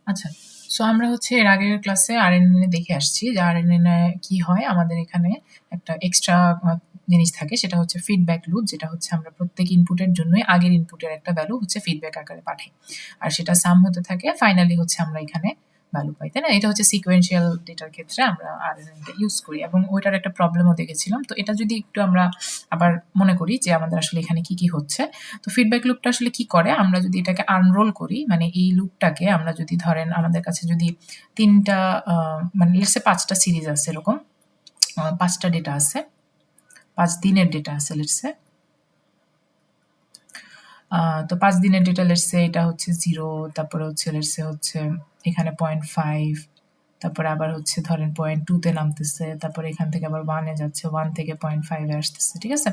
আচ্ছা, সো আমরা হচ্ছে এর আগের ক্লাসে আরএনএন এ দেখে আসছি যে আরএনএন এ কি হয়, আমাদের এখানে একটা এক্সট্রা জিনিস থাকে, সেটা হচ্ছে ফিডব্যাক লুপ, যেটা হচ্ছে আমরা প্রত্যেক ইনপুটের জন্যই আগের ইনপুটের একটা ভ্যালু হচ্ছে ফিডব্যাক আকারে পাঠাই, আর সেটা সাম হতে থাকে, ফাইনালি হচ্ছে আমরা এখানে ভ্যালু পাই, তাই না? এটা হচ্ছে সিকোয়েন্সিয়াল ডেটার ক্ষেত্রে আমরা আরএনএনটা ইউজ করি, এবং ওইটার একটা প্রবলেমও দেখেছিলাম। তো এটা যদি একটু আমরা আবার মনে করি যে আমাদের আসলে এখানে কি হচ্ছে, তো ফিডব্যাক লুপটা আসলে কি করে, আমরা যদি এটাকে আনরোল করি, মানে এই লুপটাকে আমরা যদি ধরেন আমাদের কাছে যদি ৩টা মানে লেটস সে ৫টা সিরিজ আছে, এরকম ৫টা ডেটা আছে, ৫ দিনের ডেটা আছে লেটস সে। তো ৫ দিনের ডেটা লেটস সে এটা হচ্ছে 0, তারপরে হচ্ছে লেটস সে হচ্ছে এখানে 0.5, তারপরে আবার হচ্ছে ধরেন 0.2 তে নামতেছে, তারপরে এখান থেকে আবার 1 এ যাচ্ছে, 1 থেকে 0.5 এ আসতেছে, ঠিক আছে?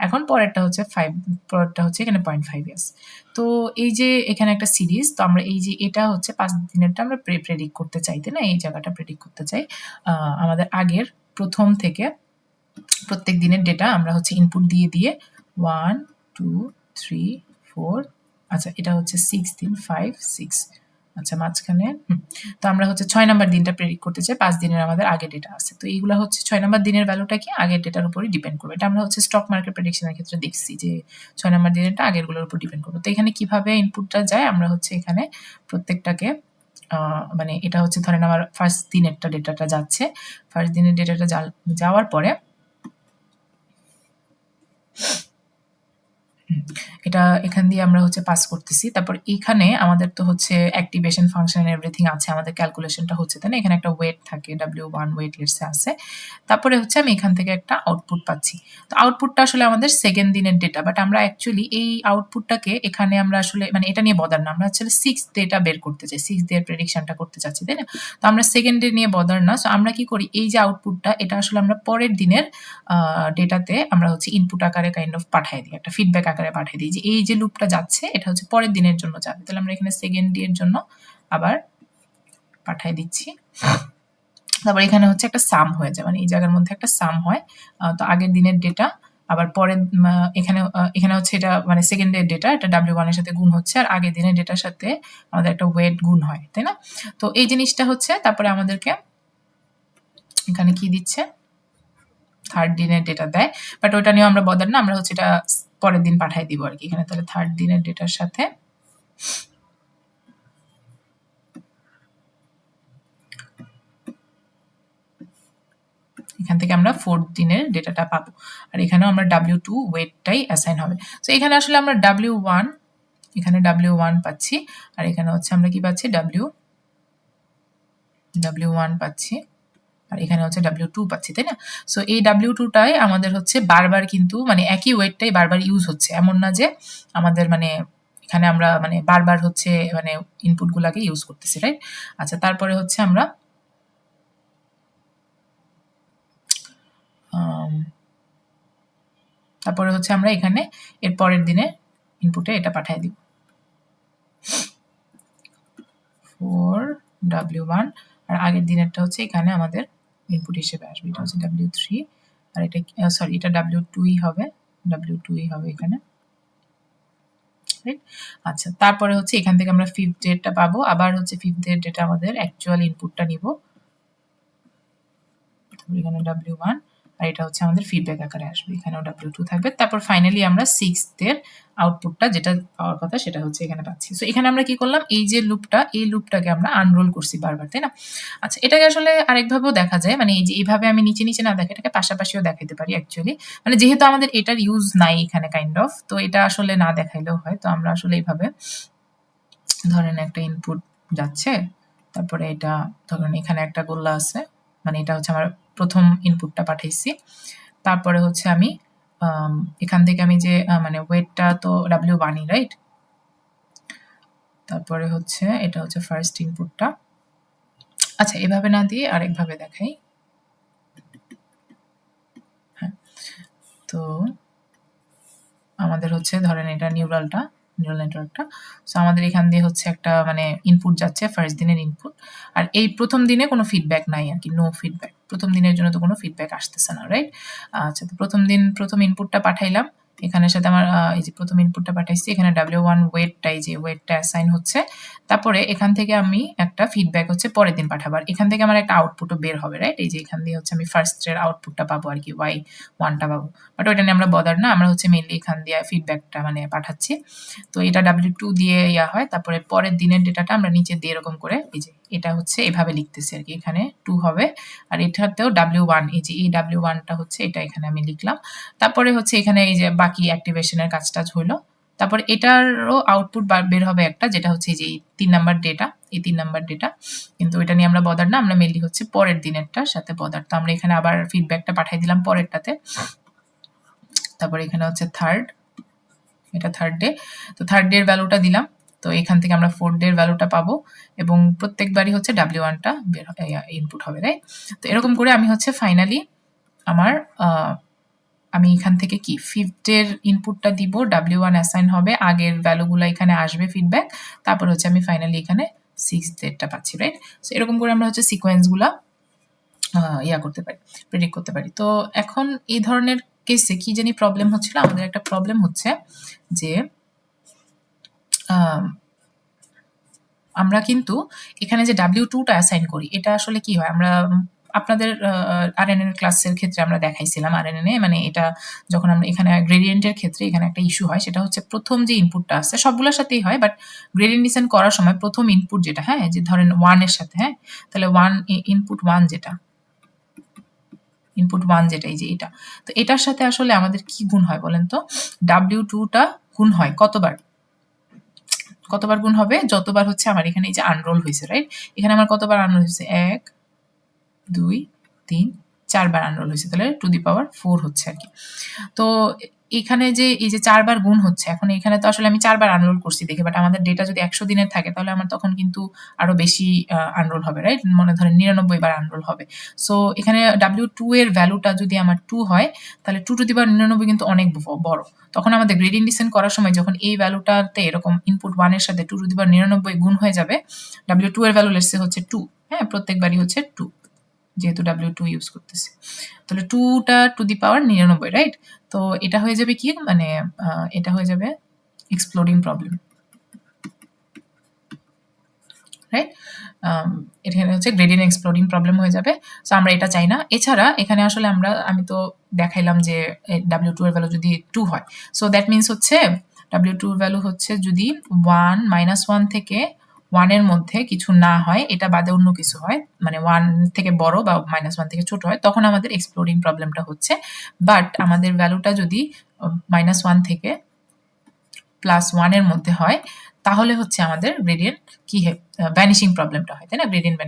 এখন পরেরটা হচ্ছে 5, পরেরটা হচ্ছে এখানে 0.5 এ আছে। তো এই যে এখানে একটা সিরিজ, তো আমরা এই যে এটা হচ্ছে ৫ দিনেরটা আমরা প্রেডিক্ট করতে চাই, তাই না? এই জায়গাটা প্রেডিক্ট করতে চাই। আমাদের আগের প্রথম থেকে প্রত্যেক দিনের ডেটা আমরা হচ্ছে ইনপুট দিয়ে 1, 2, 3, 4, আচ্ছা এটা হচ্ছে 6 দিন, 5, 6, আচ্ছা মাঝখানে তো আমরা হচ্ছে 6 নাম্বার দিনটা প্রেডিক্ট করতে চাই, 5 দিনের আমাদের আগে ডেটা আছে। তো এইগুলা হচ্ছে 6 নাম্বার দিনের ভ্যালুটা কি আগের ডেটার উপরই ডিপেন্ড করবে। এটা আমরা হচ্ছে স্টক মার্কেট প্রেডিকশনের ক্ষেত্রে দেখছি যে 6 নাম্বার দিনেরটা আগেরগুলোর উপর ডিপেন্ড করবে। তো এখানে কিভাবে ইনপুটটা যায়, আমরা হচ্ছে এখানে প্রত্যেকটাকে মানে এটা হচ্ছে ধরেন আমার ফার্স্ট দিনেরটা ডেটাটা যাচ্ছে, ফার্স্ট দিনের ডেটাটা যাওয়ার পরে এটা এখান দিয়ে আমরা হচ্ছে পাস করতেছি। তারপর এখানে আমাদের তো হচ্ছে অ্যাক্টিভেশন ফাংশন এভরিথিং আছে, আমাদের ক্যালকুলেশনটা হচ্ছে, তাই না? এখানে একটা ওয়েট থাকে, W1 ওয়েট লেটস আছে। তারপরে হচ্ছে আমি এখান থেকে একটা আউটপুট পাচ্ছি। তো আউটপুটটা আসলে আমাদের সেকেন্ড দিনের ডেটা, বাট আমরা অ্যাকচুয়ালি এই আউটপুটটাকে এখানে আমরা আসলে মানে এটা নিয়ে বদার না, আমরা আসলে 6 ডেটা বের করতে চাই, 6 ডে প্রেডিকশনটা করতে চাচ্ছি, তাই না? তো আমরা সেকেন্ড ডে নিয়ে বদার না। সো আমরা কি করি, এই যে আউটপুটটা এটা আসলে আমরা পরের দিনের ডেটাতে আমরা হচ্ছে ইনপুট আকারে কাইন্ড অফ পাঠিয়ে দিই, একটা ফিডব্যাক আকারে পাঠিয়ে দিই যে এই যে লুপটা যাচ্ছে এটা হচ্ছে পরের দিনের জন্য যাবে। তাহলে আমরা এখানে সেকেন্ড ডে এর জন্য আবার পাঠিয়ে দিচ্ছি। তারপর এখানে হচ্ছে একটা সাম হয়ে যায়, মানে এই জায়গার মধ্যে একটা সাম হয়। তো আগের দিনের ডেটা আবার পরের এখানে হচ্ছে এটা মানে সেকেন্ড ডে ডেটা, এটা W1 এর সাথে গুণ হচ্ছে, আর আগের দিনের ডেটার সাথে আমাদের একটা ওয়েট গুণ হয়, তাই না? তো এই জিনিসটা হচ্ছে তারপরে আমাদেরকে এখানে কি দিচ্ছে, থার্ড দিনের ডেটা দেয়, বাট ওটা নিয়ে আমরা বদার না, আমরা হচ্ছে এটা পরের দিন পাঠাই দিব আর কি এখানে। তাহলে থার্ড দিনের ডেটার সাথে এখান থেকে আমরা ফোর্থ দিনের ডেটাটা পাবো, আর এখানেও আমরা W2 ওয়েটটাই অ্যাসাইন হবে। তো এখানে আসলে আমরা W1 এখানে W1 পাচ্ছি, আর এখানে হচ্ছে আমরা কি পাচ্ছি, W1 পাচ্ছি, আর এখানে হচ্ছে W2 পাচ্ছি, তাই না? সো এই W2টাই আমাদের হচ্ছে বারবার কিন্তু মানে একই ওয়েটটাই বারবার ইউজ হচ্ছে, এমন না যে আমাদের মানে এখানে আমরা মানে বারবার হচ্ছে মানে ইনপুট গুলাকে ইউজ করতেছি, রাইট? আচ্ছা তারপরে হচ্ছে আমরা তারপরে হচ্ছে আমরা এখানে এর পরের দিনে ইনপুটে এটা পাঠিয়ে দিব 4W1, আর আগের দিনেরটা হচ্ছে এখানে আমাদের ইনপুট হিসেবে আসবে, এটা হচ্ছে W3, আর এটা সরি এটা W2ই হবে, W2ই হবে এখানে। আচ্ছা তারপরে হচ্ছে এখান থেকে আমরা ফিফথ ডেটটা পাবো, আবার হচ্ছে ফিফথ ডেটা আমাদের অ্যাকচুয়াল ইনপুটটা নিব, এখানে W1, আর এটা হচ্ছে আমাদের ফিডব্যাক আকারে আসবে, এখানেও W2 থাকবে। তারপর ফাইনালি আমরা 6th এর আউটপুটটা যেটা পাওয়ার কথা সেটা হচ্ছে এখানে পাচ্ছি। সো এখানে আমরা কি করলাম, এই যে লুপটা এই লুপটাকে আমরা আনরোল করছি বারবার, তাই না? আচ্ছা এটাকে আসলে আরেকভাবেও দেখা যায়, মানে এই যে এইভাবে আমি নিচে না দেখে এটাকে পাশাপাশিও দেখাতে পারি অ্যাকচুয়ালি, মানে যেহেতু আমাদের এটার ইউজ নাই এখানে কাইন্ড অফ, তো এটা আসলে না দেখাইলেও হয়। তো আমরা আসলে এইভাবে ধরেন একটা ইনপুট যাচ্ছে, তারপরে এটা ধরেন এখানে একটা গোল্লা আছে, মানে এটা হচ্ছে আমার প্রথম ইনপুটটা পাঠাইছি, তারপরে হচ্ছে আমি এখান থেকে আমি যে মানে ওয়েটটা তো W1ই, রাইট? তারপরে হচ্ছে এটা হচ্ছে ফার্স্ট ইনপুটটা। আচ্ছা এভাবে না দিয়ে আরেকভাবে দেখাই। হ্যাঁ, তো আমাদের হচ্ছে ধরেন এটা নিউরাল নেটওয়ার্কটা। সো আমাদের এখান দিয়ে হচ্ছে একটা মানে ইনপুট যাচ্ছে, ফার্স্ট দিনের ইনপুট, আর এই প্রথম দিনে কোনো ফিডব্যাক নাই আর কি, নো ফিডব্যাক, প্রথম দিনের জন্য তো কোনো ফিডব্যাক আসতেছে না, রাইট? আচ্ছা তো প্রথম ইনপুটটা পাঠাইলাম, এখানের সাথে আমার এই যে প্রথম ইনপুটটা পাঠাইছি, এখানে W1 ওয়েটটা, এই যে ওয়েটটা অ্যাসাইন হচ্ছে। তারপরে এখান থেকে আমি একটা ফিডব্যাক হচ্ছে পরের দিন পাঠাবো, আর এখান থেকে আমার একটা আউটপুটও বের হবে, রাইট? এই যে এখান দিয়ে হচ্ছে আমি ফার্স্টের আউটপুটটা পাবো আর কি, Y1টা পাবো। বাট ওইটা নিয়ে আমরা বদার না, আমরা হচ্ছে মেইনলি এখান দিয়ে ফিডব্যাকটা মানে পাঠাচ্ছি। তো এটা W2 দিয়ে ইয়া হয়, তারপরে পরের দিনের ডেটাটা আমরা নিচে দিয়ে এরকম করে এই যে এটা হচ্ছে এভাবে লিখতেছি আর কি, এখানে 2 হবে, আর এটাতেও W1, এই যে এই W1টা হচ্ছে এটা এখানে আমি লিখলাম। তারপরে হচ্ছে এখানে এই যে বাকি অ্যাক্টিভেশনের কাজটা হইলো। তারপর এটারও আউটপুট বের হবে একটা, যেটা হচ্ছে এই যে 3 নাম্বার ডেটা, এই 3 নাম্বার ডেটা, কিন্তু এটা নিয়ে আমরা বদার না, আমরা মেনলি হচ্ছে পরের দিনেরটার সাথে বদার। তো আমরা এখানে আবার ফিডব্যাকটা পাঠিয়ে দিলাম পরেরটাতে। তারপর এখানে হচ্ছে এটা থার্ড ডে, তো থার্ড ডে এর ভ্যালুটা দিলাম। তো এখান থেকে আমরা ফোর্থ ডে এর ভ্যালুটা পাবো, এবং প্রত্যেকবারই হচ্ছে W1টা ইনপুট হবে, রাইট? তো এরকম করে আমি হচ্ছে ফাইনালি আমার আমি এখান থেকে কি ফিফথ ডের ইনপুটটা দিব, W1 অ্যাসাইন হবে, আগের ভ্যালুগুলো এখানে আসবে ফিডব্যাক, তারপর হচ্ছে আমি ফাইনালি এখানে সিক্সথ ডেটটা পাচ্ছি, রাইট? সো এরকম করে আমরা হচ্ছে সিকোয়েন্সগুলা ইয়া করতে পারি, প্রেডিক্ট করতে পারি। তো এখন এই ধরনের কেসে কি জানি প্রবলেম হচ্ছিল, আমাদের একটা প্রবলেম হচ্ছে যে আমরা কিন্তু এখানে যে W2টা অ্যাসাইন করি, এটা আসলে কি হয়, আমরা আপনাদের RNN ক্লাসের ক্ষেত্রে আমরা দেখাইছিলাম RNN মানে এটা যখন আমরা এখানে গ্রেডিয়েন্টের ক্ষেত্রে এখানে একটা ইস্যু হয়, সেটা হচ্ছে প্রথম যে ইনপুটটা আছে সবগুলোর সাথেই হয়, বাট গ্রেডিয়েন্ট ডিসেন্ট করার সময় প্রথম ইনপুট যেটা, হ্যাঁ, যে ধরেন 1 এর সাথে, হ্যাঁ, তাহলে ইনপুট 1 যেটা, এই যে এটা, তো এটার সাথে আসলে আমাদের কি গুণ হয় বলেন তো? W2টা গুণ হয় কতবার গুণ হবে? যতবার হচ্ছে আমার এখানে এই যে আনরোল হয়েছে, রাইট? এখানে আমার কতবার আনরোল হয়েছে? 1 2 3 4 বার আনরোল হয়েছে, তাহলে টু দি পাওয়ার 4 হচ্ছে আর কি। তো এখানে যে এই যে 4 বার গুণ হচ্ছে, এখন এখানে তো আসলে আমি 4 বার আনরোল করছি দেখে, বাট আমাদের ডেটা যদি 100 দিনের থাকে তাহলে আমার তখন কিন্তু আরো বেশি আনরোল হবে, রাইট? মনে ধরেন 99 বার আনরোল হবে। সো এখানে W2 এর ভ্যালুটা যদি আমার 2 হয়, তাহলে 2 টু দি পাওয়ার 99 কিন্তু অনেক বড়। তখন আমাদের গ্রেডিয়েন্ট ডিসেন্ট করার সময় যখন এই ভ্যালুটাতে এরকম ইনপুট 1 এর সাথে 2 টু দি পাওয়ার 99 গুণ হয়ে যাবে, W2 এর ভ্যালু লেটস সে হচ্ছে 2, হ্যাঁ, প্রত্যেকবারই হচ্ছে 2, যেহেতু W2 ইউজ করতেছি, তাহলে 2টা টু দি পাওয়ার 99, রাইট? তো এটা হয়ে যাবে কি, মানে এটা হয়ে যাবে এক্সপ্লোডিং প্রবলেম, রাইট? এখানে হচ্ছে গ্রেডিয়েন্ট এক্সপ্লোডিং প্রবলেম হয়ে যাবে। সো আমরা এটা চাই না। এছাড়া এখানে আসলে আমি তো দেখাইলাম যে W2 এর ভ্যালু যদি 2 হয়, সো দ্যাট মিনস হচ্ছে W2 এর ভ্যালু হচ্ছে যদি 1 -1 থেকে 1 এর মধ্যে কিছু না হয়, এটা বাদে অন্য কিছু হয়, মানে 1 থেকে বড় বা -1 থেকে ছোট হয়, তখন আমাদের এক্সপ্লোডিং প্রবলেমটা হচ্ছে। বাট আমাদের ভ্যালুটা যদি -1 থেকে +1 এর মধ্যে হয়, তাহলে হচ্ছে আমাদের গ্রেডিয়েন্ট কি ভ্যানিশিং প্রবলেমটা হয়, তাই না? গ্রেডিয়েন্ট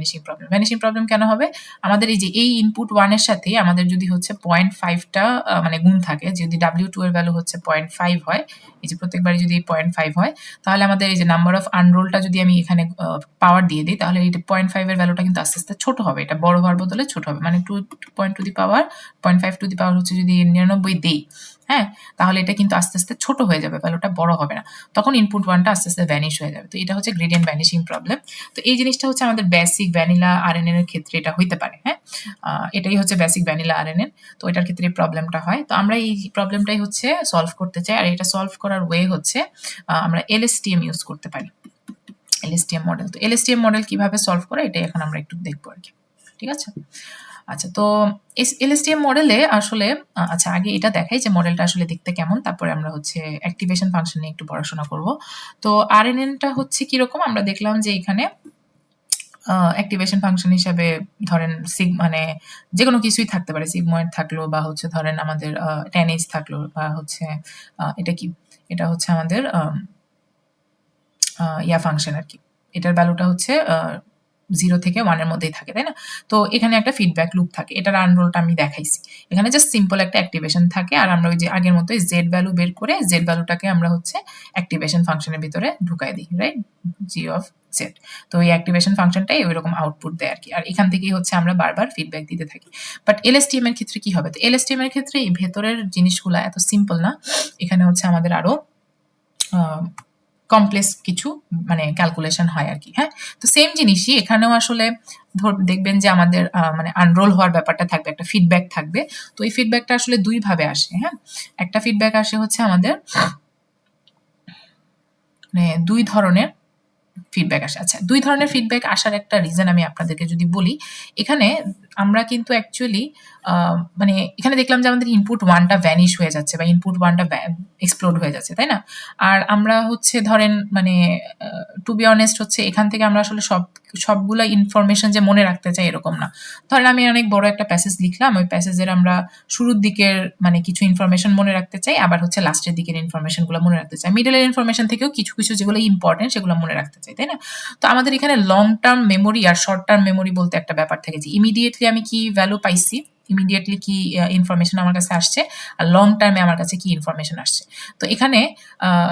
ভ্যানিশিং প্রবলেম কেন হবে? আমাদের এই যে এই ইনপুট 1 এর সাথে আমাদের যদি হচ্ছে 0.5টা মানে গুণ থাকে, যদি W2 এর ভ্যালু হচ্ছে 0.5 হয়, এই যে প্রত্যেকবারই যদি 0.5 হয়, তাহলে আমাদের এই যে নাম্বার অফ আনরোলটা যদি আমি এখানে পাওয়ার দিয়ে দিই, তাহলে এই 0.5 এর ভ্যালুটা কিন্তু আস্তে আস্তে ছোট হবে, এটা বড় হওয়ার বদলে ছোট হবে, মানে 2 two the power 0.5 two the পাওয়ার হচ্ছে যদি 99 দেই, হ্যাঁ, তাহলে এটা কিন্তু আস্তে আস্তে ছোট হয়ে যাবে, ভ্যালুটা বড় হবে না, তখন ইনপুট 1টা আস্তে আস্তে ভ্যানিশ হয়ে যাবে। তো এটা হচ্ছে গ্রেডিয়েন্ট ভ্যানিশিং প্রবলেম। তো এই জিনিসটা হচ্ছে আমাদের বেসিক ভ্যানিলা RNN এর ক্ষেত্রে এটা হইতে পারে, হ্যাঁ, এটাই হচ্ছে বেসিক ভ্যানিলা RNN। তো এটার ক্ষেত্রে এই প্রবলেমটা হয়। তো আমরা এই প্রবলেমটাই হচ্ছে সলভ করতে চাই, আর এটা সলভ করার ওয়ে হচ্ছে আমরা LSTM ইউজ করতে পারি, LSTM মডেল। তো LSTM মডেল কিভাবে সলভ করে এটাই এখন আমরা একটু দেখবো আর কি, ঠিক আছে? আচ্ছা, তো LSTM মডেলে আসলে আচ্ছা আগে এটা দেখাই যে মডেলটা আসলে দেখতে কেমন, তারপরে আমরা হচ্ছে অ্যাক্টিভেশন ফাংশন নিয়ে একটু পড়াশোনা করব। তো RNN-টা হচ্ছে কিরকম, আমরা দেখলাম যে এখানে অ্যাক্টিভেশন ফাংশন হিসাবে ধরেন মানে যেকোনো কিছুই থাকতে পারে, সিগময়েড থাকলো বা হচ্ছে ধরেন আমাদের 10H থাকলো, বা হচ্ছে এটা কি, এটা হচ্ছে আমাদের ইয়া ফাংশন আর কি, এটার ভ্যালুটা হচ্ছে 0 থেকে 1 এর মধ্যেই থাকে, তাই না? তো এখানে একটা ফিডব্যাক লুপ থাকে, এটার আনরোলটা আমি দেখাইছি। এখানে জাস্ট সিম্পল একটা অ্যাক্টিভেশন থাকে, আর আমরা ওই যে আগের মতোই জেড ভ্যালু বের করে জেড ভ্যালুটাকে আমরা হচ্ছে অ্যাক্টিভেশন ফাংশনের ভিতরে ঢুকাই দিই, রাইট? G(z). তো এই অ্যাক্টিভেশন ফাংশনটাই ওইরকম আউটপুট দেয় আর কি, আর এখান থেকেই হচ্ছে আমরা বারবার ফিডব্যাক দিতে থাকি। বাট LSTM এর ক্ষেত্রে কি হবে? তো LSTM এর ক্ষেত্রে এই ভেতরের জিনিসগুলা এত সিম্পল না, এখানে হচ্ছে আমাদের আরো কমপ্লেক্স কিছু মানে ক্যালকুলেশন হয় আর কি। হ্যাঁ, তো সেম জিনিসই এখানেও আসলে দেখবেন যে আমাদের মানে আনরোল হওয়ার ব্যাপারটা থাকবে, একটা ফিডব্যাক থাকবে। তো এই ফিডব্যাকটা আসলে দুই ভাবে আসে। হ্যাঁ, একটা ফিডব্যাক আসে হচ্ছে আমাদের মানে দুই ধরনের ফিডব্যাক আসে। আচ্ছা, দুই ধরনের ফিডব্যাক আসার একটা রিজন আমি আপনাদেরকে যদি বলি, এখানে আমরা কিন্তু অ্যাকচুয়ালি মানে এখানে দেখলাম যে আমাদের ইনপুট 1 টা ভ্যানিশ হয়ে যাচ্ছে বা ইনপুট 1 টা এক্সপ্লোড হয়ে যাচ্ছে, তাই না? আর আমরা হচ্ছে ধরেন মানে টু বি অনেস্ট হচ্ছে এখান থেকে আমরা আসলে সবগুলা ইনফরমেশন যে মনে রাখতে চাই এরকম না। ধরেন আমি অনেক বড় একটা প্যাসেজ লিখলাম, ওই প্যাসেজের আমরা শুরুর দিকের মানে কিছু ইনফরমেশন মনে রাখতে চাই, আবার হচ্ছে লাস্টের দিকের ইনফরমেশনগুলো মনে রাখতে চাই। মিডলের ইনফরমেশন থেকেও কিছু কিছু যেগুলো ইম্পর্টেন্ট সেগুলো মনে রাখতে চাই, তাই না? তো আমাদের এখানে লং টার্ম মেমোরি আর শর্ট টার্ম মেমোরি বলতে একটা ব্যাপার থাকে যে ইমিডিয়েটলি আমি কি ভ্যালু পাইছি, ইমিডিয়েটলি কি ইনফরমেশন আমার কাছে আসছে, আর লং টার্মে আমার কাছে কি ইনফরমেশন আসছে। তো এখানে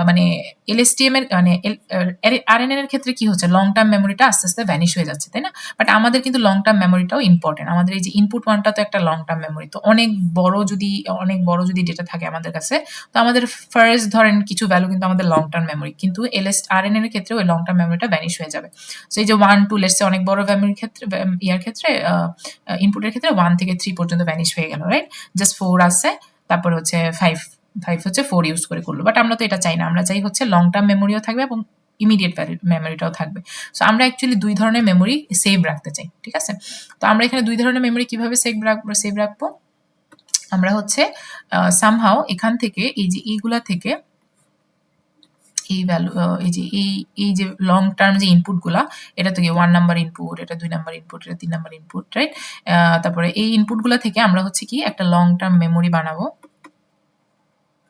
মানে এলএসটিএম এর মানে আরএনএন এর ক্ষেত্রে কি হচ্ছে, লং টার্ম মেমোরিটা আস্তে আস্তে ভ্যানিশ হয়ে যাচ্ছে, তাই না? বাট আমাদের কিন্তু লং টার্ম মেমোরিটাও ইম্পর্টেন্ট। আমাদের এই যে ইনপুট ওয়ানটা তো একটা লং টার্ম মেমোরি, তো অনেক বড় যদি ডেটা থাকে আমাদের কাছে, তো আমাদের ফার্স্ট ধরেন কিছু ভ্যালু কিন্তু আমাদের লং টার্ম মেমোরি, কিন্তু আরএনএন এর ক্ষেত্রে ওই লং টার্ম মেমোরিটা ভ্যানিশ হয়ে যাবে। সো এই যে 1 2 লেটস সে অনেক বড় মেমোরির ক্ষেত্রে ইয়ার ক্ষেত্রে ইনপুটের ক্ষেত্রে 1 থেকে 3 পর্যন্ত ভ্যানিশ হয়ে গেল, রাইট? জাস্ট 4 আছে, তারপর হচ্ছে 5 হচ্ছে 4 ইউজ করে করলো। বাট আমরা তো এটা চাই না, আমরা চাই হচ্ছে লং টার্ম মেমোরিও থাকবে এবং ইমিডিয়েট মেমোরিটাও থাকবে। সো আমরা অ্যাকচুয়ালি দুই ধরনের মেমোরি সেভ রাখতে চাই, ঠিক আছে? তো আমরা এখানে দুই ধরনের মেমোরি কিভাবে সেভ রাখবো, আমরা হচ্ছে সামহাও এখান থেকে এই যে এইগুলা থেকে এই ভ্যালু এই যে এই যে লং টার্ম যে ইনপুটগুলা, এটা থেকে 1 নাম্বার ইনপুট, এটা 2 নাম্বার ইনপুট, এটা 3 নাম্বার ইনপুট, রাইট? তারপরে এই ইনপুটগুলা থেকে আমরা হচ্ছে কি একটা লং টার্ম মেমোরি বানাবো।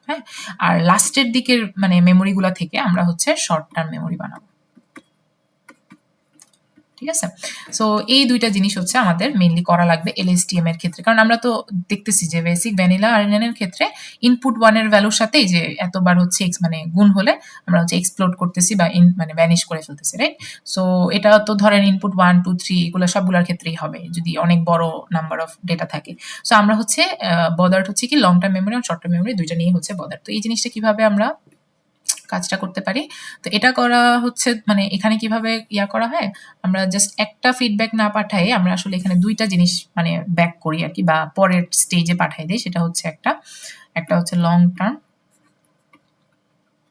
হ্যাঁ, আর লাস্টের দিকের মানে মেমোরিগুলা থেকে আমরা হচ্ছে শর্ট টার্ম মেমোরি বানাবো, ঠিক আছে? সো এই দুইটা জিনিস হচ্ছে আমাদের মেইনলি করা লাগবে এলএসটিএম এর ক্ষেত্রে, কারণ আমরা তো দেখতেছি যে বেসিক ভ্যানিলা আরএনএন এর ক্ষেত্রে ইনপুট 1 এর ভ্যালুর সাথে যে এতবার হচ্ছে মানে গুণ হলে আমরা হচ্ছে এক্সপ্লোড করতেছি বা মানে ভ্যানিশ করে ফেলতেছি, রাইট? সো এটা তো ধরেন ইনপুট 1 2 3 এগুলো সবগুলোর ক্ষেত্রেই হবে যদি অনেক বড় নাম্বার অফ ডেটা থাকে। সো আমরা হচ্ছে বদার্ড হচ্ছে কি লং টার্ম মেমোরি আর শর্ট টার্ম মেমোরি দুইটা নিয়ে হচ্ছে বদার্ড। তো এই জিনিসটা কিভাবে আমরা কাজটা করতে পারি, তো এটা করা হচ্ছে মানে এখানে কিভাবে করা হয়, আমরা জাস্ট একটা ফিডব্যাক না পাঠাই, আমরা আসলে এখানে দুইটা জিনিস মানে ব্যাক করি আর কি, বা পরের স্টেজে পাঠাই দিই। সেটা হচ্ছে একটা হচ্ছে লং টার্ম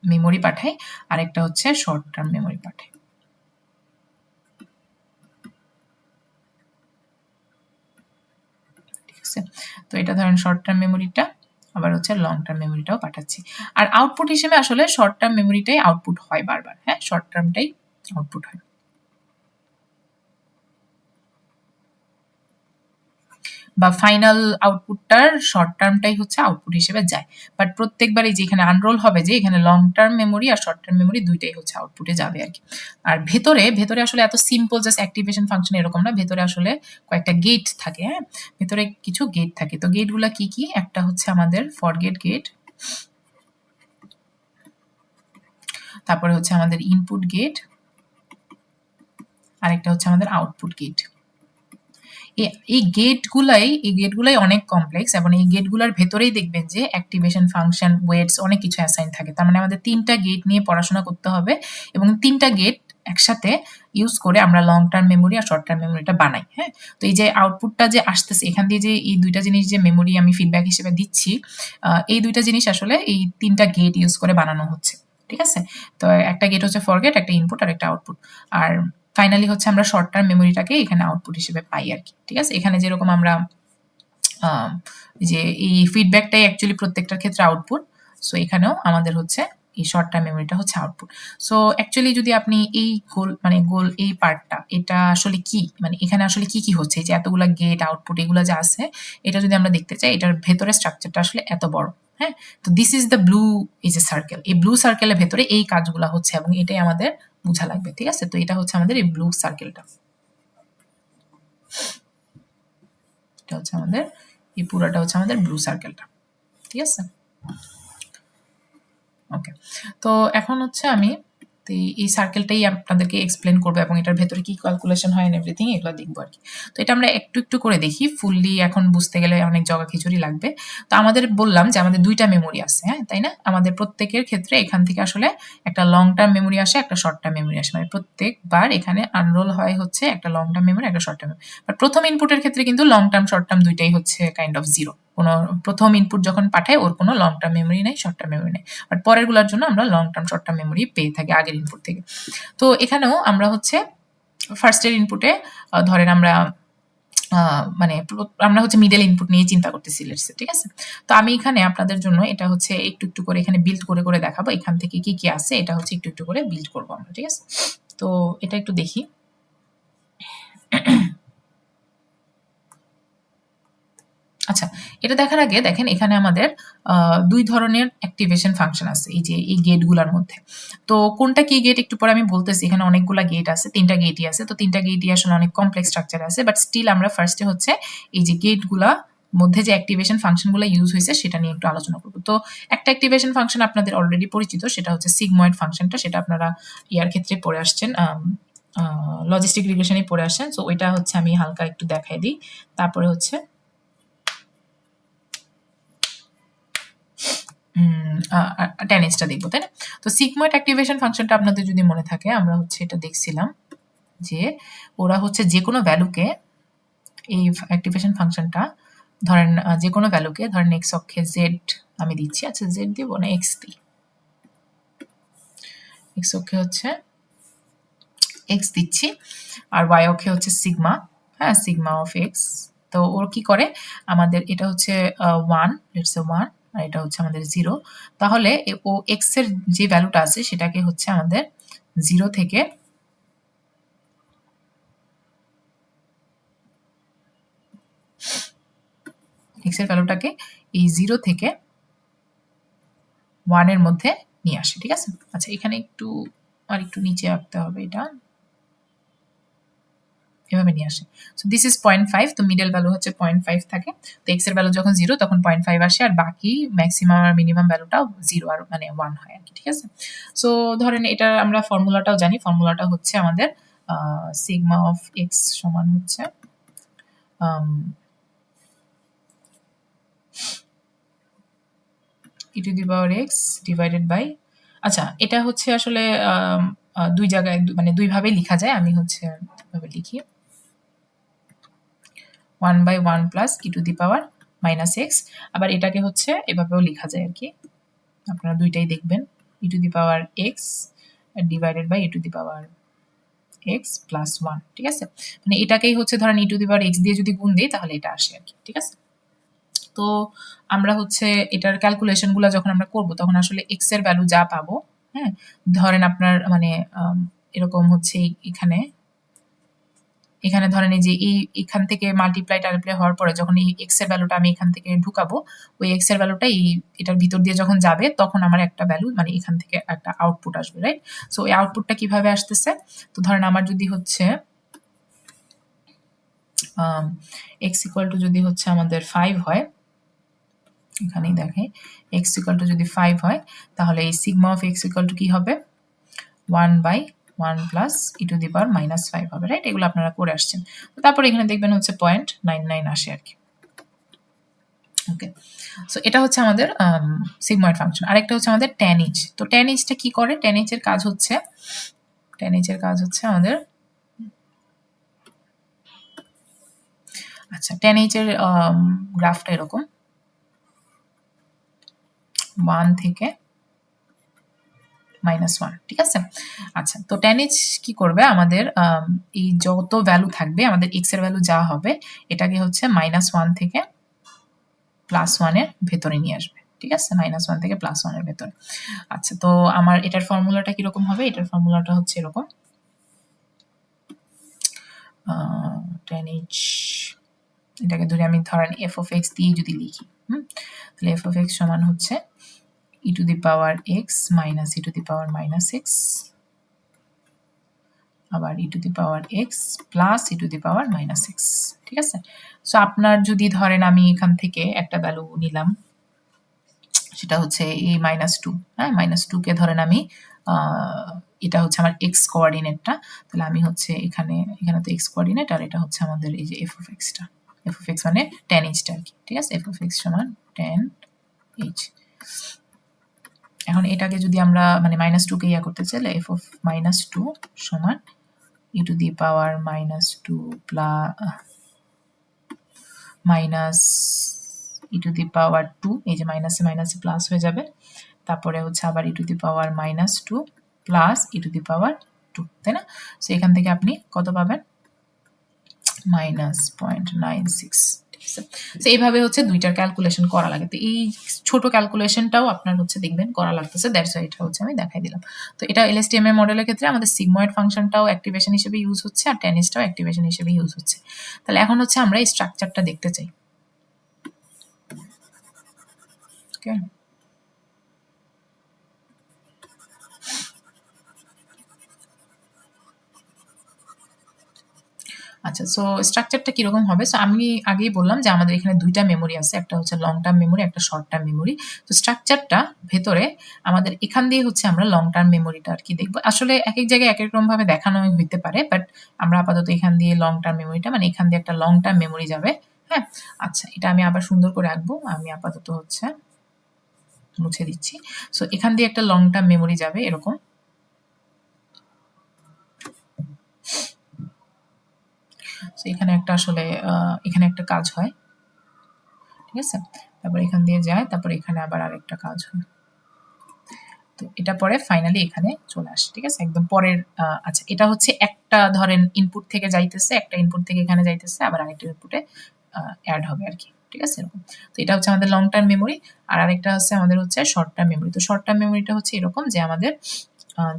মেমোরি পাঠাই, আর একটা হচ্ছে শর্ট টার্ম মেমোরি পাঠাই, ঠিক আছে? তো এটা ধরেন শর্ট টার্ম মেমোরিটা, আবার হচ্ছে লং টার্ম মেমোরিটাও পাঠাচ্ছি। আর আউটপুট হিসেবে আসলে শর্ট টার্ম মেমোরিটাই আউটপুট হয় বারবার। হ্যাঁ, শর্ট টার্মটাই আউটপুট হয়, বা ফাইনাল আউটপুটটার শর্ট টার্মটাই হচ্ছে আউটপুট হিসেবে যায়। বাট প্রত্যেকবারই যে এখানে আনরোল হবে, যে এখানে লং টার্ম মেমোরি আর শর্ট টার্ম মেমোরি দুইটাই হচ্ছে আউটপুটে যাবে আর কি। আর ভেতরে আসলে এত সিম্পল জাস্ট অ্যাক্টিভেশন ফাংশন এরকম না, ভেতরে আসলে কয়েকটা গেট থাকে। হ্যাঁ, ভেতরে কিছু গেট থাকে। তো গেটগুলা কি কি, একটা হচ্ছে আমাদের ফরগেট গেট, তারপরে হচ্ছে আমাদের ইনপুট গেট, আরেকটা হচ্ছে আমাদের আউটপুট গেট। এই গেটগুলাই অনেক কমপ্লেক্স, এবং এই গেটগুলোর ভেতরেই দেখবেন যে অ্যাক্টিভেশন ফাংশন, ওয়েটস, অনেক কিছু অ্যাসাইন থাকে। তার মানে আমাদের 3টা গেট নিয়ে পড়াশোনা করতে হবে, এবং 3টা গেট একসাথে ইউজ করে আমরা লং টার্ম মেমোরি আর শর্ট টার্ম মেমোরিটা বানাই। হ্যাঁ, তো এই যে আউটপুটটা যে আসতেছে এখান দিয়ে, যে এই দুইটা জিনিস যে মেমোরি আমি ফিডব্যাক হিসেবে দিচ্ছি, এই দুইটা জিনিস আসলে এই 3টা গেট ইউজ করে বানানো হচ্ছে, ঠিক আছে? তো একটা গেট হচ্ছে ফরগেট, একটা ইনপুট আর একটা আউটপুট। আর ফাইনালি হচ্ছে আমরা শর্ট টার্ম মেমোরিটাকে এখানে আউটপুট হিসেবে পাই আর কি, ঠিক আছে? এখানে যেরকম আমরা যে এই ফিডব্যাকটাই অ্যাকচুয়ালি প্রত্যেকটার ক্ষেত্রে আউটপুট, সো এখানেও আমাদের হচ্ছে এই শর্ট টার্ম মেমোরিটা হচ্ছে আউটপুট। সো অ্যাকচুয়ালি যদি আপনি এই গোল এই পার্টটা, এটা আসলে কি মানে এখানে আসলে কি হচ্ছে, এই যে এতগুলা গেট আউটপুট এগুলো যে আছে, এটা যদি আমরা দেখতে চাই, এটার ভেতরে স্ট্রাকচারটা আসলে এত বড়। হ্যাঁ, তো this is the blue is a circle, এই ব্লু সার্কেলের ভেতরে এই কাজগুলো হচ্ছে, এবং এটাই আমাদের বোঝা লাগবে, ঠিক আছে? তো এটা হচ্ছে আমাদের এই ব্লু সার্কেলটা, এটা হচ্ছে আমাদের এই পুরোটা হচ্ছে আমাদের ব্লু সার্কেলটা, ঠিক আছে? ওকে, তো এখন হচ্ছে আমি তো এই সার্কেলটাই আপনাদেরকে এক্সপ্লেন করবো এবং এটার ভেতরে কি ক্যালকুলেশন হয় এন্ড এভরিথিং এগুলো দেখবো আর কি। তো এটা আমরা একটু একটু করে দেখি, ফুললি এখন বুঝতে গেলে অনেক জগা খিচুড়ি লাগবে। তো আমাদের বললাম যে আমাদের 2টা মেমোরি আছে, হ্যাঁ তাই না? আমাদের প্রত্যেকের ক্ষেত্রে এখান থেকে আসলে একটা লং টার্ম মেমোরি আসে, একটা শর্ট টার্ম মেমোরি আসে, মানে প্রত্যেকবার এখানে আনরোল হয় হচ্ছে একটা লং টার্ম মেমোরি, একটা শর্ট টার্ম মেমোরি। বাট প্রথম ইনপুটের ক্ষেত্রে কিন্তু লং টার্ম শর্ট টার্ম দুইটাই হচ্ছে কাইন্ড অফ জিরো। কোনো প্রথম ইনপুট যখন পাঠায় ওর কোনো লং টার্ম মেমোরি নেই, শর্ট টার্ম মেমোরি নেই। বাট পরেরগুলোর জন্য আমরা long term short term memory পেয়ে থাকি আগের ইনপুট থেকে। তো এখানেও আমরা হচ্ছে ফার্স্টের ইনপুটে ধরেন আমরা মানে আমরা হচ্ছে মিডল ইনপুট নিয়ে চিন্তা করতেছি লেটস সে, ঠিক আছে? তো আমি এখানে আপনাদের জন্য এটা হচ্ছে একটু একটু করে এখানে বিল্ড করে করে দেখাবো এখান থেকে কি কি আছে, এটা হচ্ছে একটু একটু করে বিল্ড করবো আমরা, ঠিক আছে? তো এটা একটু দেখি। আচ্ছা, এটা দেখার আগে দেখেন এখানে আমাদের 2 ধরনের অ্যাক্টিভেশন ফাংশন আছে এই যে এই গেটগুলোর মধ্যে। তো কোনটা কি গেট একটু পরে আমি বলতেছি। এখানে অনেকগুলা গেট আছে, 3টা গেটই আছে। তো 3টা গেটই আসলে অনেক কমপ্লেক্স স্ট্রাকচার আছে, বাট স্টিল আমরা ফার্স্টে হচ্ছে এই যে গেটগুলা মধ্যে যে অ্যাক্টিভেশন ফাংশনগুলো ইউজ হয়েছে সেটা নিয়ে একটু আলোচনা করব। তো একটা অ্যাক্টিভেশন ফাংশন আপনাদের অলরেডি পরিচিত, সেটা হচ্ছে সিগময়েড ফাংশনটা। সেটা আপনারা ইয়ার ক্ষেত্রে পড়ে আসছেন, লজিস্টিক রিগ্রেশনে পড়ে আসছেন। সো ওইটা হচ্ছে আমি হালকা একটু দেখাই দিই। তারপরে হচ্ছে টেনিসটা দেখবো, তাই না? তো সিগময়েড অ্যাক্টিভেশন ফাংশনটা আপনাদের যদি মনে থাকে, আমরা হচ্ছে এটা দেখছিলাম যে ওরা হচ্ছে যে কোনো ভ্যালুকে, এই অ্যাক্টিভেশন ফাংশনটা ধরেন যে কোনো ভ্যালুকে ধরেন এক্স অক্ষে জেড আমি দিচ্ছি, আচ্ছা জেড দিব না এক্স দিই, এক্স অক্ষে হচ্ছে এক্স দিচ্ছি আর ওয়াই অক্ষে হচ্ছে সিগমা, হ্যাঁ সিগমা অফ এক্স। তো ওর কি করে, আমাদের এটা হচ্ছে 1, লেটস সে 1, আর এটা হচ্ছে আমাদের 0। তাহলে ও এক্স এর যে ভ্যালুটা আছে সেটাকে হচ্ছে আমাদের 0 থেকে এক্স এর ভ্যালুটাকে এই 0 থেকে 1 এর মধ্যে নিয়ে আসে, ঠিক আছে? আচ্ছা এখানে একটু আর একটু নিচে রাখতে হবে, এটা এভাবে নিয়ে আসে। সো দিস ইজ 0.5, তো মিডল ভ্যালু হচ্ছে 0.5 থাকে। তো এক্স এর ভ্যালু যখন 0 তখন 0.5 আসে, আর বাকি ম্যাক্সিমাম আর মিনিমাম ভ্যালুটাও 0 আর মানে 1 হয় আর কি, ঠিক আছে? সো ধরেন এটা আমরা ফর্মুলাটাও জানি, ফর্মুলাটা হচ্ছে আমাদের সিগমা অফ এক্স সমান হচ্ছে e to the power x divided by, আচ্ছা এটা হচ্ছে আসলে দুই জায়গায় মানে দুইভাবে লেখা যায়, আমি হচ্ছে এভাবে লিখি 1/1 plus e to the power minus x. আবার এটাকে হচ্ছে এভাবেও লেখা যায় আর কি, আপনারা দুইটাই দেখবেন, e to the power x divided by e to the power x plus 1, ঠিক আছে? মানে এটাকেই হচ্ছে ধরেন e to the power x দিয়ে যদি গুণ দিই তাহলে এটা আসে আর কি, ঠিক আছে? তো আমরা হচ্ছে এটার ক্যালকুলেশন গুলো যখন আমরা করব তখন আসলে এক্স এর ভ্যালু যা পাবো, হ্যাঁ ধরেন আপনার মানে এরকম হচ্ছে এখানে এখানে ধরেন এই যে এখান থেকে মাল্টিপ্লাই টাল্টিপ্লাই হওয়ার পরে যখন এই এক্স এর ভ্যালুটা আমি এখান থেকে ঢুকাবো, ওই এক্স এর ভ্যালুটা এটার ভিতর দিয়ে যখন যাবে তখন আমার একটা ভ্যালু মানে এখান থেকে একটা আউটপুট আসবে, রাইট? সো এই আউটপুটটা কিভাবে আসতেছে, তো ধরেন আমার যদি হচ্ছে এক্স ইকুয়াল টু যদি হচ্ছে আমাদের 5 হয়, এখানেই দেখে এক্স ইকুয়াল টু যদি 5 হয় তাহলে এই sigma of x equal to কি হবে, 1/1 plus e to the power minus 5 হবে, রাইট? এগুলো আপনারা করে আসছেন। তো তারপরে এখানে দেখবেন হচ্ছে 0.99 আসে আর কি। ওকে, সো এটা হচ্ছে আমাদের সিগময়েড ফাংশন। আরেকটা হচ্ছে আমাদের tan h। তো tan h টা কি করে, tan h এর কাজ হচ্ছে আমাদের আচ্ছা tan h এর গ্রাফটা এরকম 1 থেকে -1, ঠিক আছে? আচ্ছা তো tan h কি করবে, আমাদের এই যত ভ্যালু থাকবে আমাদের x এর ভ্যালু যা হবে এটাকে হচ্ছে -1 থেকে +1 এর ভেতরে নিয়ে আসবে, ঠিক আছে? -1 থেকে +1 এর ভেতরে। আচ্ছা তো আমার এটার ফর্মুলাটা কিরকম হবে, এটার ফর্মুলাটা হচ্ছে এরকম tan h, এটাকে ধরে আমি ধরেন f of x দিয়ে যদি লিখি, তাহলে f of x সমান হচ্ছে e to the power x minus e to the power minus x আবার e to the power x plus e to the power minus x, ঠিক আছে? সো আপনার যদি ধরেন আমি এখান থেকে একটা ভ্যালু নিলাম সেটা হচ্ছে এই -2, হ্যাঁ -2 কে ধরেন আমি এটা হচ্ছে আমার এক্স কোঅর্ডিনেটটা, তাহলে আমি হচ্ছে এখানে তো এক্স কোঅর্ডিনেট আর এটা হচ্ছে আমাদের এই যে F of extra, F of x মানে টেন এইচটা আর কি, ঠিক আছে, এফ অফ এক্স সমান টেন এইচ। এখন এটাকে যদি আমরা মানে -2 কে ইয়া করতে চাইলে এফ অফ -2 সমান e to the power -2 plus minus e to the power 2, এই যে মাইনাসে মাইনাসে প্লাস হয়ে যাবে, তারপরে হচ্ছে আবার e to the power -2 plus e to the power 2, তাই না? সো এখান থেকে আপনি কত পাবেন? -0.96, ঠিক আছে। তো এইভাবে হচ্ছে দুইটার ক্যালকুলেশন করা লাগে। তো এই ছোট ক্যালকুলেশনটাও আপনার হচ্ছে দেখবেন করা লাগতেছে, দ্যাটস ওয়াই এটা হচ্ছে আমি দেখাই দিলাম। তো এটা এলএসটিএমএ মডেলের ক্ষেত্রে আমাদের সিগময়েড ফাংশনটাও অ্যাক্টিভেশন হিসেবে ইউজ হচ্ছে আর টেনিসটাও অ্যাক্টিভেশন হিসেবে ইউজ হচ্ছে। তাহলে এখন হচ্ছে আমরা এই স্ট্রাকচারটা দেখতে চাই। ওকে, আচ্ছা, সো স্ট্রাকচারটা কিরকম হবে? সো আমি আগেই বললাম যে আমাদের এখানে দুইটা মেমোরি আছে, একটা হচ্ছে লং টার্ম মেমোরি, একটা শর্ট টার্ম মেমোরি। তো স্ট্রাকচারটা ভেতরে আমাদের এখান দিয়ে হচ্ছে আমরা লং টার্ম মেমোরিটা আর কি দেখবো। আসলে এক এক জায়গায় এক এক রকম ভাবে দেখানো হইতে পারে, বাট আমরা আপাতত এখান দিয়ে লং টার্ম মেমোরিটা মানে এখান দিয়ে একটা লং টার্ম মেমোরি যাবে। হ্যাঁ, আচ্ছা, এটা আমি আবার সুন্দর করে আঁকবো। আমি আপাতত হচ্ছে মুছে দিচ্ছি। সো এখান দিয়ে একটা লং টার্ম মেমোরি যাবে এরকম। এখানে একটা আসলে এখানে একটা কাজ হয়, ঠিক আছে, তারপর এখান দিয়ে যায়, তারপর এখানে আবার আরেকটা কাজ হয়। তো এটা পরে ফাইনালি এখানে চলে আসে, ঠিক আছে, একদম পরের। আচ্ছা, এটা হচ্ছে একটা ধরেন ইনপুট থেকে যাইতেছে, একটা ইনপুট থেকে এখানে যাইতেছে, আবার আরেকটা ইনপুটে অ্যাড হবে আর কি, ঠিক আছে, এরকম। তো এটা হচ্ছে আমাদের লং টার্ম মেমোরি, আর আরেকটা হচ্ছে আমাদের হচ্ছে শর্ট টার্ম মেমোরি। তো শর্ট টার্ম মেমোরিটা হচ্ছে এরকম যে আমাদের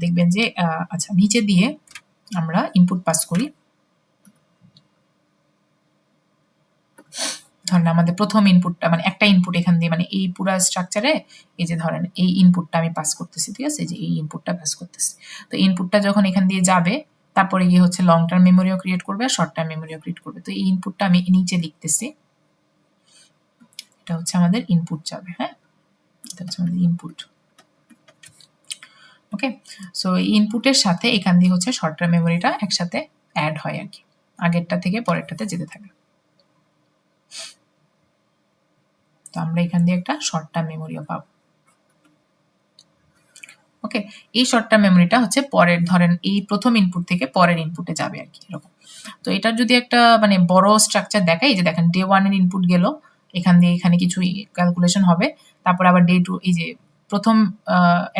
দেখবেন যে আচ্ছা, নিচে দিয়ে আমরা ইনপুট পাস করি। ধরেন আমাদের প্রথম ইনপুটটা মানে একটা ইনপুট এখান দিয়ে মানে এই পুরো স্ট্রাকচারে এই যে ধরেন এই ইনপুটটা আমি পাস করতেছি, ঠিক আছে, যে এই ইনপুটটা পাস করতেছি। তো ইনপুটটা যখন এখান দিয়ে যাবে তারপরে গিয়ে হচ্ছে লং টার্ম মেমোরিও ক্রিয়েট করবে আর শর্ট টার্ম মেমোরিও ক্রিয়েট করবে। তো এই ইনপুটটা আমি নিচে লিখতেছি, এটা হচ্ছে আমাদের ইনপুট যাবে। হ্যাঁ, এটা হচ্ছে আমাদের ইনপুট। ওকে, সো এই ইনপুটের সাথে এখান দিয়ে হচ্ছে শর্ট টার্ম মেমোরিটা একসাথে অ্যাড হয় আর কি, আগেরটা থেকে পরেরটাতে যেতে থাকে। তো আমরা এখান দিয়ে একটা শর্ট টার্ম মেমোরিও পাবো। ওকে, এই শর্ট টার্ম মেমোরিটা হচ্ছে পরের ধরেন এই প্রথম ইনপুট থেকে পরের ইনপুটে যাবে আর কি, এরকম। তো এটার যদি একটা মানে বড় স্ট্রাকচার দেখাই, যে দেখেন ডে 1 এর ইনপুট গেল এখান দিয়ে, এখানে কিছু ক্যালকুলেশন হবে, তারপর আবার ডে 2 এই যে প্রথম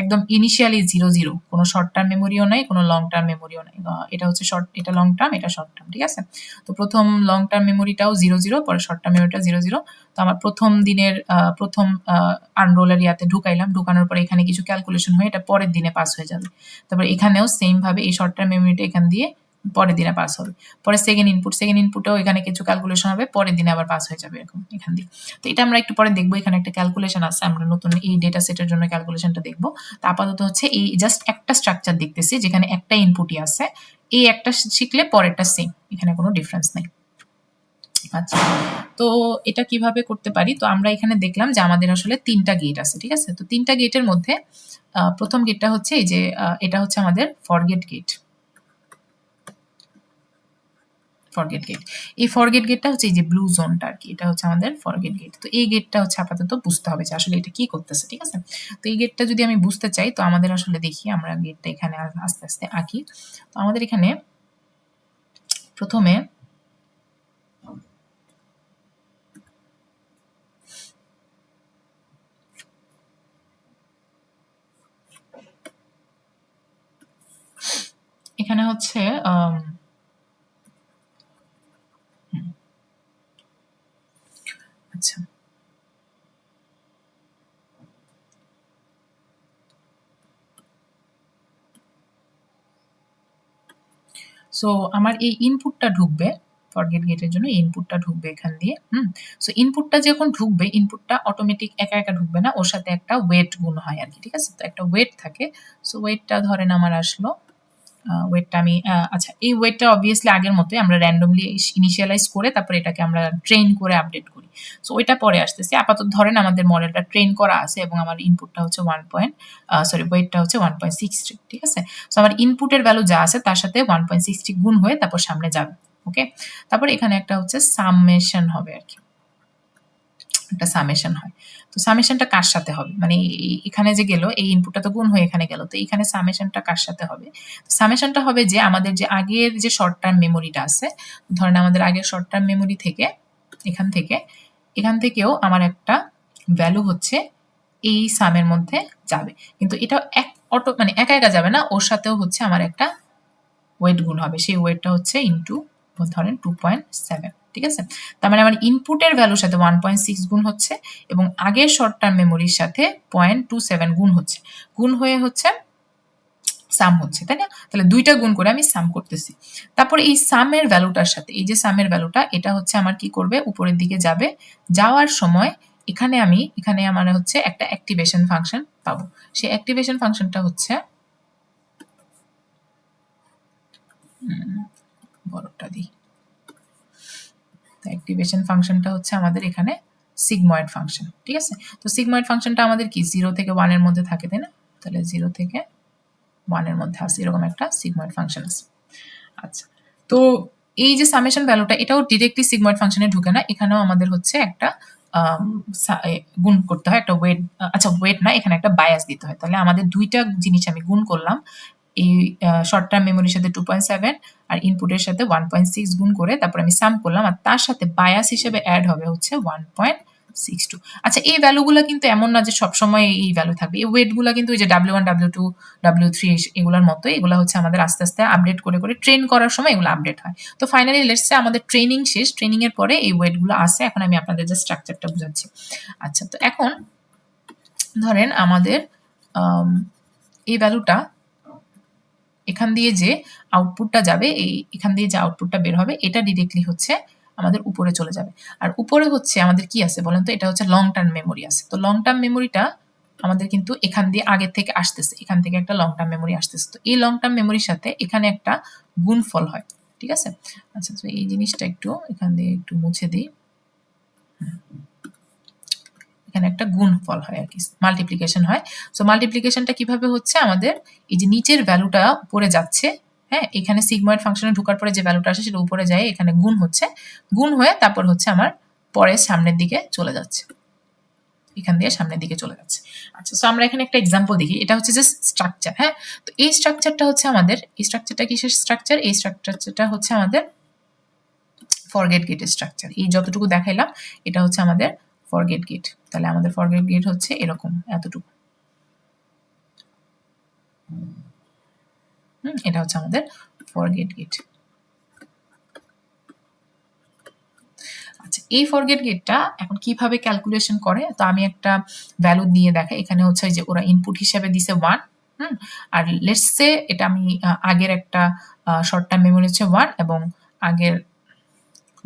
একদম ইনিশিয়ালি 0 0, কোনো শর্ট টার্ম মেমোরিও নাই, কোনো লং টার্ম মেমোরিও নাই। এটা হচ্ছে শর্ট, এটা লং টার্ম, এটা শর্ট টার্ম, ঠিক আছে। তো প্রথম লং টার্ম মেমোরিটাও 0 0, পরে শর্ট টার্ম মেমোরিটা 0 0। তো আমার প্রথম দিনের প্রথম আনরোলের ইয়াতে ঢুকাইলাম, ঢুকানোর পরে এখানে কিছু ক্যালকুলেশন হয়ে এটা পরের দিনে পাস হয়ে যাবে। তারপর এখানেও সেম ভাবে এই শর্ট টার্ম মেমোরিটা এখান দিয়ে পরের দিনে পাস হবে। পরে সেকেন্ড ইনপুটেও এখানে কিছু ক্যালকুলেশন হবে, পরের দিনে আবার পাস হয়ে যাবে এরকম এখান দিয়ে। তো এটা আমরা একটু পরে দেখবো, এখানে একটা ক্যালকুলেশন আছে, আমরা নতুন এই ডেটা সেটের জন্য ক্যালকুলেশনটা দেখবো। তো আপাতত হচ্ছে এই জাস্ট একটা স্ট্রাকচার দেখতেছি যেখানে একটা ইনপুটই আছে, এই একটা শিখলে পরেরটা সেম, এখানে কোনো ডিফারেন্স নেই। আচ্ছা, তো এটা কিভাবে করতে পারি? তো আমরা এখানে দেখলাম যে আমাদের আসলে 3টা গেট আছে, ঠিক আছে। তো 3টা গেটের মধ্যে প্রথম গেটটা হচ্ছে এই যে এটা হচ্ছে আমাদের ফরগেট গেট। এই ফরগেট গেটটা হচ্ছে এই যে ব্লু জোনটা আর কি, এটা হচ্ছে আমাদের ফরগেট গেট। তো এই গেটটা হচ্ছে আপাতত বুঝতে হবে যে আসলে এটা কি করতেছে, ঠিক আছে। তো এই গেটটা যদি আমি বুঝতে চাই, তো আমাদের আসলে দেখি আমরা গেটটা এখানে আস্তে আস্তে আঁকি। তো আমাদের এখানে প্রথমে এখানে হচ্ছে আচ্ছা, সো আমার এই ইনপুটটা ঢুকবে ফরগেট গেটের জন্য, ইনপুটটা ঢুকবে এখান দিয়ে। সো ইনপুটটা যখন ঢুকবে, ইনপুটটা অটোমেটিক একা একা ঢুকবে না, ওর সাথে একটা ওয়েট গুণ হয় আর কি, ঠিক আছে। তো একটা ওয়েট থাকে। সো ওয়েটটা ধরেন আমার আসলো ওয়েটটা আমি আচ্ছা, এই ওয়েটটা অবভিয়াসলি আগের মতোই আমরা র্যান্ডমলি ইনিশিয়ালাইজ করে তারপরে এটাকে আমরা ট্রেন করে আপডেট করি। সো ওইটা পরে আসতেছে। আপাতত ধরেন আমাদের মডেলটা ট্রেন করা আছে এবং আমার ইনপুটটা হচ্ছে ওয়েটটা হচ্ছে 1.63, ঠিক আছে। সো আমার ইনপুটের ভ্যালু যা আছে তার সাথে 1.63 গুণ হয়ে তারপর সামনে যাবে। ওকে, তারপর এখানে একটা হচ্ছে সামেশন হবে আর কি, একটা সামেশন হয়। তো সামেশনটা কার সাথে হবে, মানে এখানে যে গেল এই ইনপুটটা তো গুণ হয়ে এখানে গেল, তো এখানে সামেশনটা কার সাথে হবে? সামেশনটা হবে যে আমাদের যে আগের যে শর্ট টার্ম মেমোরিটা আছে, ধরেন আমাদের আগের শর্ট টার্ম মেমোরি থেকে এখান থেকেও আমার একটা ভ্যালু হচ্ছে এই সামের মধ্যে যাবে, কিন্তু এটা মানে একা একা যাবে না, ওর সাথেও হচ্ছে আমার একটা ওয়েট গুণ হবে। সেই ওয়েটটা হচ্ছে ইনটু ধরেন 2.7, ঠিক আছে। তার মানে আমার ইনপুটের ভ্যালুর সাথে 1.6 গুণ হচ্ছে এবং আগের শর্ট টার্ম মেমোরির সাথে 0.27 গুণ হচ্ছে, গুণ হয়ে হচ্ছে সাম হচ্ছে, তাই না? তাহলে দুইটা গুণ করে আমি সাম করতেছি। তারপরে এই সামের ভ্যালুটার সাথে এই যে সামের ভ্যালুটা, এটা হচ্ছে আমার কি করবে, উপরের দিকে যাবে। যাওয়ার সময় এখানে আমার হচ্ছে একটা অ্যাক্টিভেশন ফাংশন পাবো। সেই অ্যাক্টিভেশন ফাংশনটা হচ্ছে বড়টা দিই। অ্যাক্টিভেশন ফাংশনটা হচ্ছে আমাদের এখানে সিগময়েড ফাংশন, ঠিক আছে। তো সিগময়েড ফাংশনটা আমাদের কি 0 থেকে 1 এর মধ্যে থাকে, তাই না? তাহলে 0 থেকে 1 এর মধ্যে আছে, এরকম একটা সিগময়েড ফাংশন আছে। আচ্ছা, তো এই যে সামেশন ভ্যালুটা, এটাও ডিরেক্টলি সিগময়েড ফাংশনে ঢুকে না, এখানেও আমাদের হচ্ছে একটা গুণ করতে হয়, একটা ওয়েট, আচ্ছা ওয়েট না, এখানে একটা বায়াস দিতে হয়। তাহলে আমাদের দুইটা জিনিস আমি গুণ করলাম, এই শর্ট টার্ম মেমোরির সাথে 2.7 আর ইনপুটের সাথে 1.6 গুণ করে তারপর আমি সাম করলাম, আর তার সাথে বায়াস হিসেবে অ্যাড হবে হচ্ছে 1.62। আচ্ছা, এই ভ্যালুগুলো কিন্তু এমন না যে সবসময় এই ভ্যালু থাকবে, এই ওয়েটগুলো কিন্তু ওই যে W1 W2 W3 এগুলোর মতো, এগুলো হচ্ছে আমাদের আস্তে আস্তে আপডেট করে করে ট্রেন করার সময় এগুলো আপডেট হয়। তো ফাইনালি লেটস সে আমাদের ট্রেনিং শেষ, ট্রেনিং এর পরে এই ওয়েটগুলো আসে, এখন আমি আপনাদের যে স্ট্রাকচারটা বুঝাচ্ছি। আচ্ছা, তো এখন ধরেন আমাদের এই ভ্যালুটা এখান দিয়ে যে আউটপুটটা যাবে, এখান দিয়ে যে আউটপুটটা বের হবে এটা ডিরেক্টলি হচ্ছে আমাদের উপরে চলে যাবে। আর উপরে হচ্ছে আমাদের কি আছে বলেন তো, এটা হচ্ছে লং টার্ম মেমোরি আছে। তো লং টার্ম মেমোরিটা আমাদের কিন্তু এখান দিয়ে আগের থেকে আসতেছে, এখান থেকে একটা লং টার্ম মেমোরি আসতেছে। তো এই লং টার্ম মেমোরির সাথে এখানে একটা গুণফল হয়, ঠিক আছে। আচ্ছা, তো এই জিনিসটা একটু এখান দিয়ে একটু মুছে দিই। এখানে একটা গুণফল হয় আর কি, মাল্টিপ্লিকেশন হয়। সো মাল্টিপ্লিকেশনটা কিভাবে হচ্ছে, আমাদের এই যে নিচের ভ্যালুটা উপরে যাচ্ছে, হ্যাঁ, এখানে সিগময়েড ফাংশনে ঢোকার পরে যে ভ্যালুটা আসে সেটা উপরে যায়, এখানে গুণ হচ্ছে, গুণ হয়ে তারপর হচ্ছে আমার পরে সামনের দিকে চলে যাচ্ছে, এখান দিয়ে সামনের দিকে চলে যাচ্ছে। আচ্ছা, সো আমরা এখানে একটা এক্সাম্পল দেখি, এটা হচ্ছে যে স্ট্রাকচার, হ্যাঁ। তো এই স্ট্রাকচারটা হচ্ছে আমাদের, এই স্ট্রাকচারটা কিসের স্ট্রাকচার, এই স্ট্রাকচারটা হচ্ছে আমাদের ফরগেট গেটের স্ট্রাকচার। এই যতটুকু দেখাইলাম এটা হচ্ছে আমাদের ফরগেট গেট। তাহলে আমাদের ফরগেট গেট হচ্ছে এরকম এতটুকু, এটা হচ্ছে আমাদের ফরগেট গেট। আচ্ছা, এই ফরগেট গেটটা এখন কিভাবে ক্যালকুলেশন করে, তো আমি একটা ভ্যালু দিয়ে দেখাই। এখানে হচ্ছে যে ওরা ইনপুট হিসেবে দিছে 1, আর লেটস সে এটা আমি আগের একটা শর্ট টার্ম মেমোরি হচ্ছে 1 এবং আগের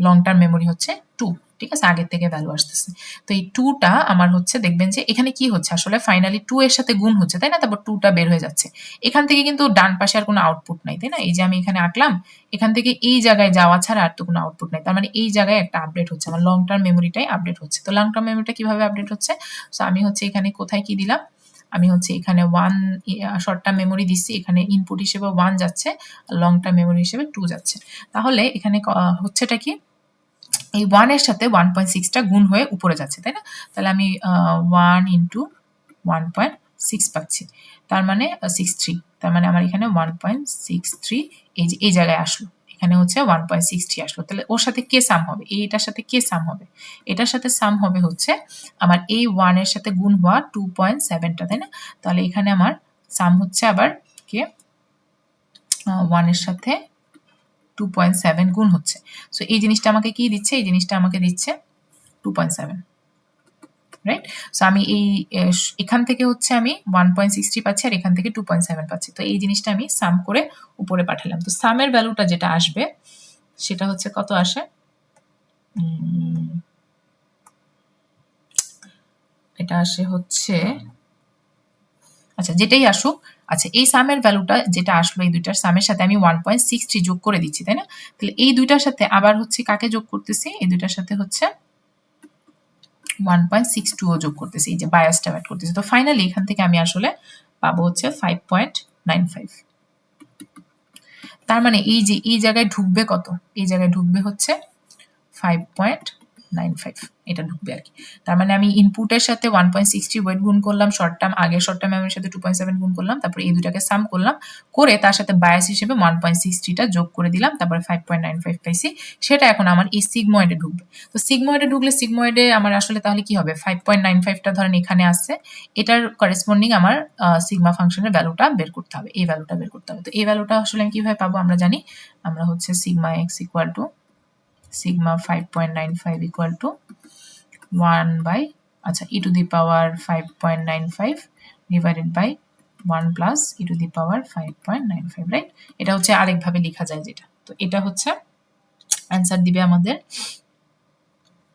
লং টার্ম মেমোরি হচ্ছে 2, ঠিক আছে, আগের থেকে ভ্যালু আসতেছে। তো এই 2টা আমার হচ্ছে, দেখবেন যে এখানে কি হচ্ছে আসলে ফাইনালি 2 এর সাথে গুণ হচ্ছে, তাই না? তারপর 2টা বের হয়ে যাচ্ছে। এখান থেকে কিন্তু ডান পাশে আর কোনো আউটপুট নাই, তাই না? এই যে আমি এখানে আঁকলাম, এখান থেকে এই জায়গায় যাওয়া ছাড়া আর তো কোনো আউটপুট নাই। তার মানে এই জায়গায় একটা আপডেট হচ্ছে, আমার লং টার্ম মেমোরিটাই আপডেট হচ্ছে। তো লং টার্ম মেমোরিটা কিভাবে আপডেট হচ্ছে, সো আমি হচ্ছে এখানে কোথায় কি দিলাম, আমি হচ্ছে এখানে 1 শর্ট টার্ম মেমোরি দিচ্ছি, এখানে ইনপুট হিসেবে 1 যাচ্ছে, লং টার্ম মেমোরি হিসেবে 2 যাচ্ছে। তাহলে এখানে হচ্ছেটা কি, এই 1 এর সাথে 1.6টা গুণ হয়ে উপরে যাচ্ছে, তাই না? তাহলে আমি 1 ইন্টু 1.6 পাচ্ছি, তার মানে 63, তার মানে আমার এখানে 1.63 এই জায়গায় আসলো, এখানে হচ্ছে 1.63 আসলো। তাহলে ওর সাথে কে সাম হবে, এইটার সাথে কে সাম হবে, এটার সাথে সাম হবে হচ্ছে আমার এই 1 এর সাথে গুণ হওয়া 2.7টা, তাই না? তাহলে এখানে আমার সাম হচ্ছে আবার কে 1 এর সাথে 2.7 গুণ হচ্ছে। সো এই জিনিসটা আমাকে কি দিচ্ছে, এই জিনিসটা আমাকে দিচ্ছে 2.7, রাইট? সো আমি এখান থেকে হচ্ছে আমি 1.63 পাচ্ছি আর এখান থেকে 2.7 পাচ্ছি। তো এই জিনিসটা আমি সাম করে উপরে পাঠালাম। তো সামের ভ্যালুটা যেটা আসবে সেটা হচ্ছে কত আসে, এটা আসে হচ্ছে, আচ্ছা যেটাই আসুক আচ্ছা, এই সামের ভ্যালুটা যেটা আসলো এই দুইটার সামের সাথে আমি 1.63 যোগ করে দিচ্ছি, তাই না? তাহলে এই দুইটার সাথে আবার হচ্ছে কাকে যোগ করতেছি, এই দুইটার সাথে হচ্ছে 1.62 যোগ করতেছি, এই যে বায়াসটা অ্যাড করতেছি। তো ফাইনালি এখান থেকে আমি আসলে পাবো হচ্ছে 5.95। তার মানে এই যে এই জায়গায় ঢুকবে কত, এই জায়গায় ঢুকবে হচ্ছে 5.95, এটা ঢুকবে আর কি। তার মানে আমি ইনপুটের সাথে 1.60 ওয়েট গুণ করলাম, শর্ট টার্ম আগের শর্ট টার্ম মেমোরির সাথে 2.7 গুণ করলাম, তারপর এই দুটাকে সাম করলাম, করে তার সাথে বায়াস হিসেবে 1.60টা যোগ করে দিলাম, তারপরে 5.95 পাইছি। সেটা এখন আমার এই সিগময়েডে ঢুকবে। তো সিগময়েডে ঢুকলে সিগময়েডে আমার আসলে তাহলে কি হবে, 5.95টা ধরেন এখানে আসছে, এটার করেসপন্ডিং আমার সিগমা ফাংশনের ভ্যালুটা বের করতে হবে, এই ভ্যালুটা বের করতে হবে। তো এই ভ্যালুটা আসলে আমি কিভাবে পাবো, আমরা জানি আমরা হচ্ছে sigma x equal to sigma 5.95 equal to 1 by আচ্ছা e to the power 5.95 divided by 1 plus e to the power 5.95, right? এটা হচ্ছে আরেকভাবে লেখা যায় যেটা। তো এটা হচ্ছে অ্যান্সার দিবে আমাদের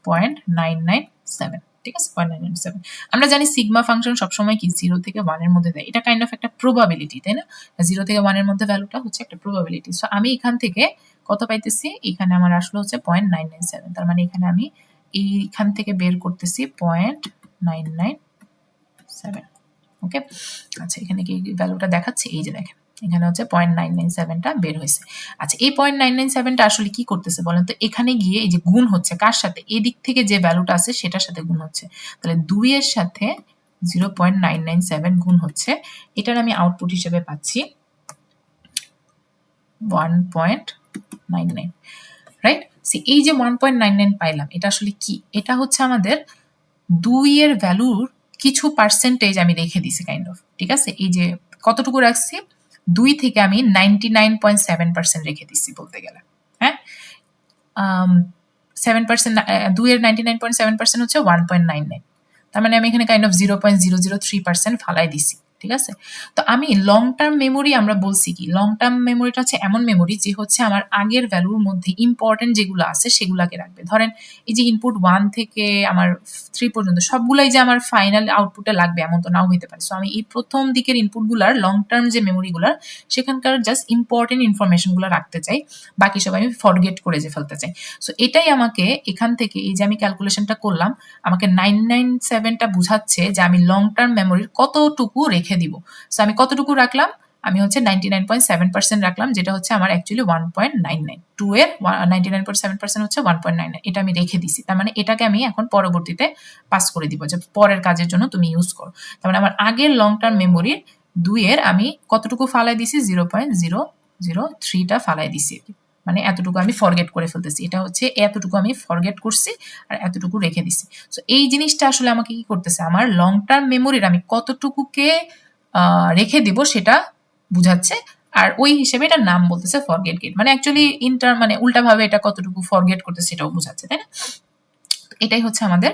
0.997, ঠিক আছে, 0.997। আমরা জানি সিগমা ফাংশন সবসময় কি 0 থেকে 1 এর মধ্যে দেয়, এটা কাইন্ড অফ একটা প্রবাবিলিটি, তাই না? 0 থেকে 1 এর মধ্যে ভ্যালুটা হচ্ছে একটা প্রবাবিলিটি। সো আমি এখান থেকে কত পাইতেছি, এখানে আমার আসলে হচ্ছে 0.997, তার মানে এখানে আমি এইখান থেকে বের করতেছি 0.997। ওকে, আচ্ছা এখানে কি ভ্যালুটা দেখাচ্ছে, এই যে দেখেন এখানে হচ্ছে 0.997টা বের হয়েছে। আচ্ছা এই 0.997টা আসলে কি করতেছে বলেন তো, এখানে গিয়ে এই যে গুণ হচ্ছে কার সাথে, এদিক থেকে যে ভ্যালুটা আছে সেটার সাথে গুণ হচ্ছে, তাহলে 2 এর সাথে 0.997 গুণ হচ্ছে, এটার আমি আউটপুট হিসেবে পাচ্ছি 1.99, রাইট? এই যে 1.99 পাইলাম, এটা আসলে কি, এটা হচ্ছে আমাদের 2 এর ভ্যালুর কিছু পার্সেন্টেজ আমি রেখে দিছি কাইন্ড অফ, ঠিক আছে? এই যে কতটুকু রাখছি, 2 থেকে আমি 99.7% রেখে দিছি বলতে গেলে, হ্যাঁ। 7%, 2 এর 99.7% হচ্ছে 1.99, তার মানে আমি এখানে কাইন্ড অফ 0.003% ফালাই দিছি, ঠিক আছে? তো আমি লং টার্ম মেমোরি, আমরা বলছি কি লং টার্ম মেমোরিটা হচ্ছে এমন মেমোরি যে হচ্ছে আমার আগের ভ্যালুর মধ্যে ইম্পর্টেন্ট যেগুলো আছে সেগুলাকে রাখবে। ধরেন এই যে ইনপুট 1 থেকে আমার 3 পর্যন্ত সবগুলাই যে আমার ফাইনাল আউটপুটে লাগবে এমন তো নাও হইতে পারে। সো আমি এই প্রথম দিকের ইনপুটগুলার লং টার্ম যে মেমোরিগুলার সেখানকার জাস্ট ইম্পর্টেন্ট ইনফরমেশনগুলো রাখতে চাই, বাকি সব আমি ফরগেট করে যে ফেলতে চাই। সো এটাই আমাকে এখান থেকে এই যে আমি ক্যালকুলেশনটা করলাম, আমাকে 997টা বুঝাচ্ছে যে আমি লং টার্ম মেমোরির কতটুকু রেখে দিব। সো আমি কতটুকু রাখলাম, আমি হচ্ছে 99.7% রাখলাম, যেটা হচ্ছে আমার অ্যাকচুয়ালি 1.99, 2 এর 99.7% হচ্ছে 1.99, এটা আমি রেখে দিছি। তার মানে এটাকে আমি এখন পরবর্তীতে পাস করে দিব যে পরের কাজের জন্য তুমি ইউজ করো। তার মানে আমার আগের লং টার্ম মেমোরির 2 এর আমি কতটুকু ফালাই দিছি, 0.003টা ফালাই দিছি, মানে এতটুকু আমি ফরগেট করে ফেলতেছি, এটা হচ্ছে এতটুকু আমি ফরগেট করছি আর এতটুকু রেখে দিছি। সো এই জিনিসটা আসলে আমাকে কি করতেছে, আমার লং টার্ম মেমোরির আমি কতটুকুকে রেখে দিব সেটা বুঝাচ্ছে, আর ওই হিসেবে এটার নাম বলতেছে ফরগেট গেট, মানে অ্যাকচুয়ালি মানে উল্টাভাবে এটা কতটুকু ফরগেট করতেছে সেটাও বুঝাচ্ছে, তাই না? এটাই হচ্ছে আমাদের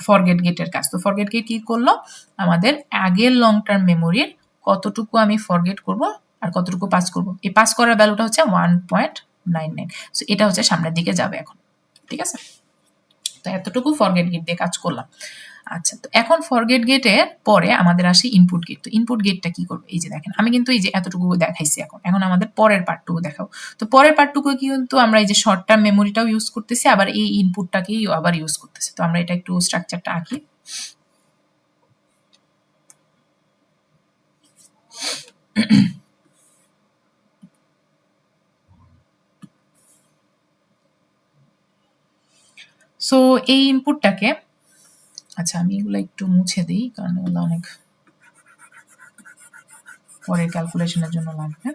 ফরগেট গেটের কাজ। তো ফরগেট গেট কি করলো, আমাদের আগের লং টার্ম মেমোরির কতটুকু আমি ফরগেট করব আর কতটুকু পাস করব, এই পাস করার ভ্যালুটা হচ্ছে 1.99। সো এটা হচ্ছে সামনের দিকে যাবে এখন, ঠিক আছে? তো এতটুকু ফরগেট গেট দিয়ে কাজ করলাম। আচ্ছা, তো এখন ফরগেট গেটের পরে আমাদের আসে ইনপুট গেট। তো ইনপুট গেটটা কি করবে, এই যে দেখেন আমি কিন্তু এই যে এতটুকু দেখাইছি, এখন আমাদের পরের পার্টটুকু দেখাও। তো পরের পার্টটুকু কিন্তু আমরা এই যে শর্ট টার্ম মেমোরিটাও ইউজ করতেছি, আবার এই ইনপুটটাকেই আবার ইউজ করতেছি। তো আমরা এটা একটু স্ট্রাকচারটা আঁকি। সো এই ইনপুটটাকে, আচ্ছা আমি এগুলো একটু মুছে দিই কারণ এগুলো অনেক পরের ক্যালকুলেশনের জন্য লাগবে।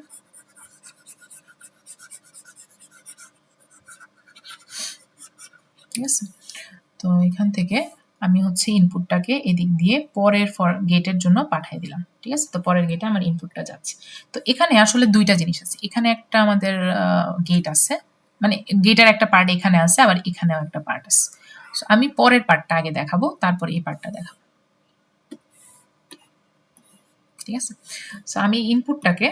ঠিক আছে, তো এখান থেকে আমি হচ্ছে ইনপুটটাকে এদিক দিয়ে পরের গেটের জন্য পাঠিয়ে দিলাম, ঠিক আছে? তো পরের গেটে আমার ইনপুটটা যাচ্ছে। তো এখানে আসলে দুইটা জিনিস আছে, এখানে একটা আমাদের গেট আছে, মানে গেটের একটা পার্ট এখানে আছে, আবার এখানেও একটা পার্ট আছে। সো আমি পরের পার্টটা আগে দেখাবো, তারপর এই পার্টটা দেখাবো, ঠিক আছে? সো আমি ইনপুটটাকে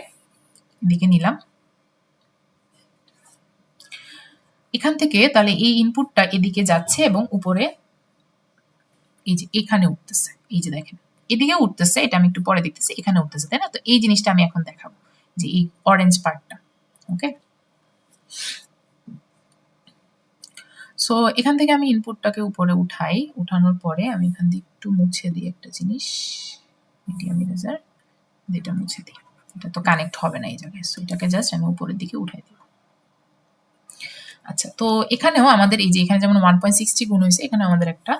এদিকে নিলাম, এখান থেকে তাহলে এই ইনপুটটা এদিকে যাচ্ছে এবং উপরে এই যে এখানে উঠতেছে, এই যে দেখেন এদিকে উঠতেছে, এটা আমি একটু পরে দেখতেছি, এখানে উঠতেছে, তাই না? তো এই জিনিসটা আমি এখন দেখাবো, যে এই অরেঞ্জ পার্টটা। ওকে, সো এখান থেকে আমি ইনপুটটাকে উপরে উঠাই, উঠানোর পরে আমি এখান থেকে একটু মুছে দিই একটা জিনিস, মিডিয়াম ইরেজার, এটা মুছে দিই, এটা তো কানেক্ট হবে না এই জায়গায়, সো এটাকে জাস্ট আমি উপরের দিকে উঠাই দিব। আচ্ছা, তো এখানেও আমাদের এই যে এখানে যেমন 1.60 গুণ হয়েছে, এখানে আমাদের একটা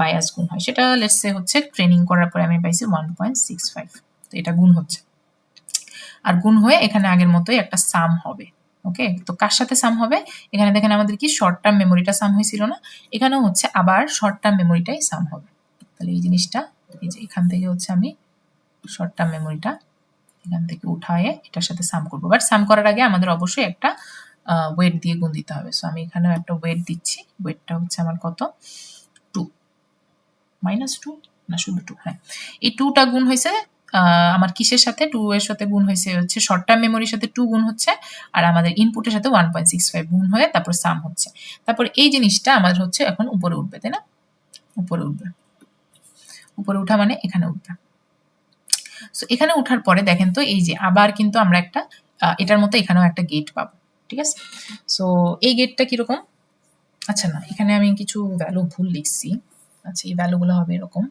বায়াস গুণ হয়, সেটা লেটস সে হচ্ছে ট্রেনিং করার পরে আমি পাইছি 1.65, তো এটা গুণ হচ্ছে, আর গুণ হয়ে এখানে আগের মতোই একটা সাম হবে। ওকে, তো কার সাথে সাম হবে? এখানে দেখেন আমাদের কি শর্ট টার্ম মেমোরিটা সাম হয়েছিল না, এখানেও হচ্ছে আবার শর্ট টার্ম মেমোরিটাই সাম হবে। তাহলে এই জিনিসটা, এই যে এখান থেকে হচ্ছে আমি শর্ট টার্ম মেমোরিটা এখান থেকে উঠায়ে এটার সাথে সাম করবো, বাট সাম করার আগে আমাদের অবশ্যই একটা ওয়েট দিয়ে গুণ দিতে হবে। সো আমি এখানেও একটা ওয়েট দিচ্ছি, ওয়েটটা হচ্ছে আমার কত, 2 -2 না শুধু 2, হ্যাঁ এই 2টা গুণ হয়েছে আমার কিসের সাথে, 2 এর সাথে গুণ হয়েছে হচ্ছে শর্ট টার্ম মেমোরির সাথে 2 গুণ হচ্ছে, আর আমাদের ইনপুটের সাথে 1.65 গুণ হয়ে তারপর সাম হচ্ছে। তারপর এই জিনিসটা আমাদের হচ্ছে এখন উপরে উঠবে, তাই না? উপরে উঠবে, উপরে উঠা মানে এখানে উঠবে। সো এখানে উঠার পরে দেখেন তো এই যে আবার কিন্তু আমরা একটা এটার মতো এখানেও একটা গেট পাবো, ঠিক আছে? সো এই গেটটা কিরকম, আচ্ছা না এখানে আমি কিছু ভ্যালু ভুল লিখছি, আচ্ছা এই ভ্যালুগুলো হবে এরকম,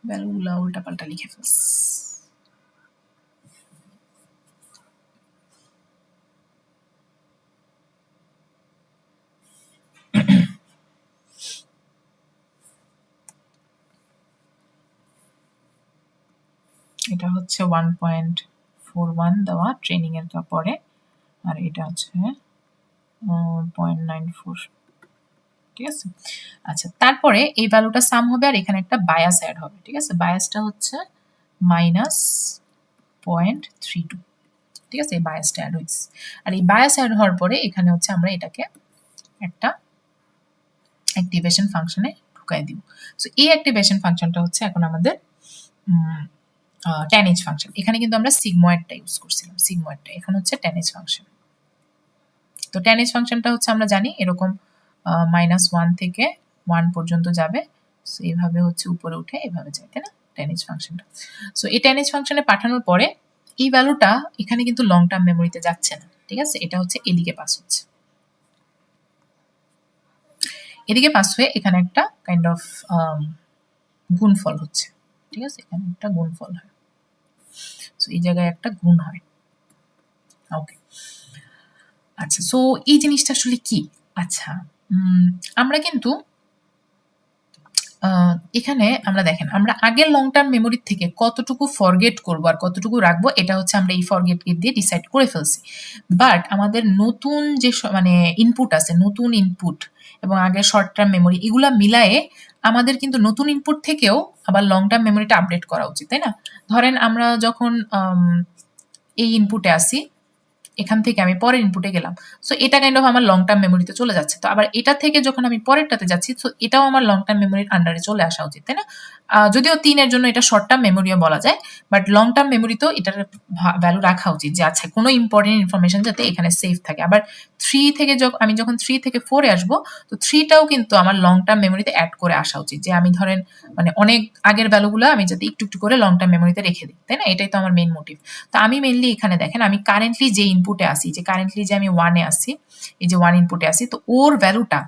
ভ্যালুগুলো উল্টাপাল্টা লিখে ফেলছি। এটা হচ্ছে 1.41 দেওয়া ট্রেনিং এর পরে, আর এটা হচ্ছে 0.94, ঠিক আছে? আচ্ছা, তারপরে এই ভ্যালুটা সাম হবে আর এখানে একটা বায়াস অ্যাড হবে, ঠিক আছে? বায়াসটা হচ্ছে -0.32, ঠিক আছে? এই বায়াসটা অ্যাড হয়েছে, আর এই বায়াস অ্যাড হওয়ার পরে এখানে হচ্ছে আমরা এটাকে একটা অ্যাক্টিভেশন ফাংশনে ঢুকাই দিব। সো এই অ্যাক্টিভেশন ফাংশনটা হচ্ছে এখন আমাদের tan h ফাংশন। এখানে কিন্তু আমরা সিগময়েডটা ইউজ করছিলাম, সিগময়েডটা, এখন হচ্ছে tan h ফাংশন। তো tan h ফাংশনটা হচ্ছে আমরা জানি এরকম -1 থেকে 1 পর্যন্ত যাবে, সো এইভাবে হচ্ছে উপরে উঠে এভাবে যায়, তাই না? tan h ফাংশনটা। সো এই tan h ফাংশনে পাঠানোর পরে এই ভ্যালুটা এখানে কিন্তু লং টার্ম মেমোরিতে যাচ্ছে না, ঠিক আছে? এটা হচ্ছে এদিকে পাস হচ্ছে, এদিকে পাস হয়ে এখানে একটা কাইন্ড অফ গুণফল হচ্ছে, ঠিক আছে? এখানে একটা গুণফল হয়, সো এই জায়গায় একটা গুণ হয়। ওকে, আচ্ছা, সো এই জিনিসটা আসলে কি? আচ্ছা, আমরা কিন্তু এখানে আমরা দেখেন আমরা আগের লং টার্ম মেমোরির থেকে কতটুকু ফরগেট করবো আর কতটুকু রাখবো, এটা হচ্ছে আমরা এই ফরগেট গেট দিয়ে ডিসাইড করে ফেলছি। বাট আমাদের নতুন যে মানে ইনপুট আছে, নতুন ইনপুট এবং আগের শর্ট টার্ম মেমোরি এগুলা মিলায়ে আমাদের কিন্তু নতুন ইনপুট থেকেও আবার লং টার্ম মেমোরিটা আপডেট করা উচিত, তাই না? ধরেন আমরা যখন এই ইনপুটে আসি, এখান থেকে আমি পরের ইনপুটে গেলাম, সো এটা কাইন্ড অফ আমার লং টার্ম মেমোরিতে চলে যাচ্ছে। তো আবার এটা থেকে যখন আমি পরেরটাতে যাচ্ছি, তো এটাও আমার লং টার্ম মেমোরির আন্ডারে চলে আসা উচিত, তাই না? যদিও 3 এর জন্য এটা শর্ট টার্ম মেমোরিও বলা যায়, বাট লং টার্ম মেমোরিতেও এটার ভ্যালু রাখা উচিত, যে আচ্ছা কোনো ইম্পর্টেন্ট ইনফরমেশন যাতে এখানে সেভ থাকে। আবার 3 থেকে আমি যখন 3 থেকে 4 এ আসবো, তো 3টাও কিন্তু আমার লং টার্ম মেমোরিতে অ্যাড করে আসা উচিত, যে আমি ধরেন মানে অনেক আগের ভ্যালুগুলো আমি যাতে একটু একটু করে লং টার্ম মেমোরিতে রেখে দিই, তাই না? এটাই তো আমার মেইন মোটিভ। তো আমি মেইনলি এখানে দেখেন আমি কারেন্টলি যে ইনপুটে আসি, যে কারেন্টলি যে আমি 1 এ আসি, এই যে 1 ইনপুটে আসি, তো ওর ভ্যালুটা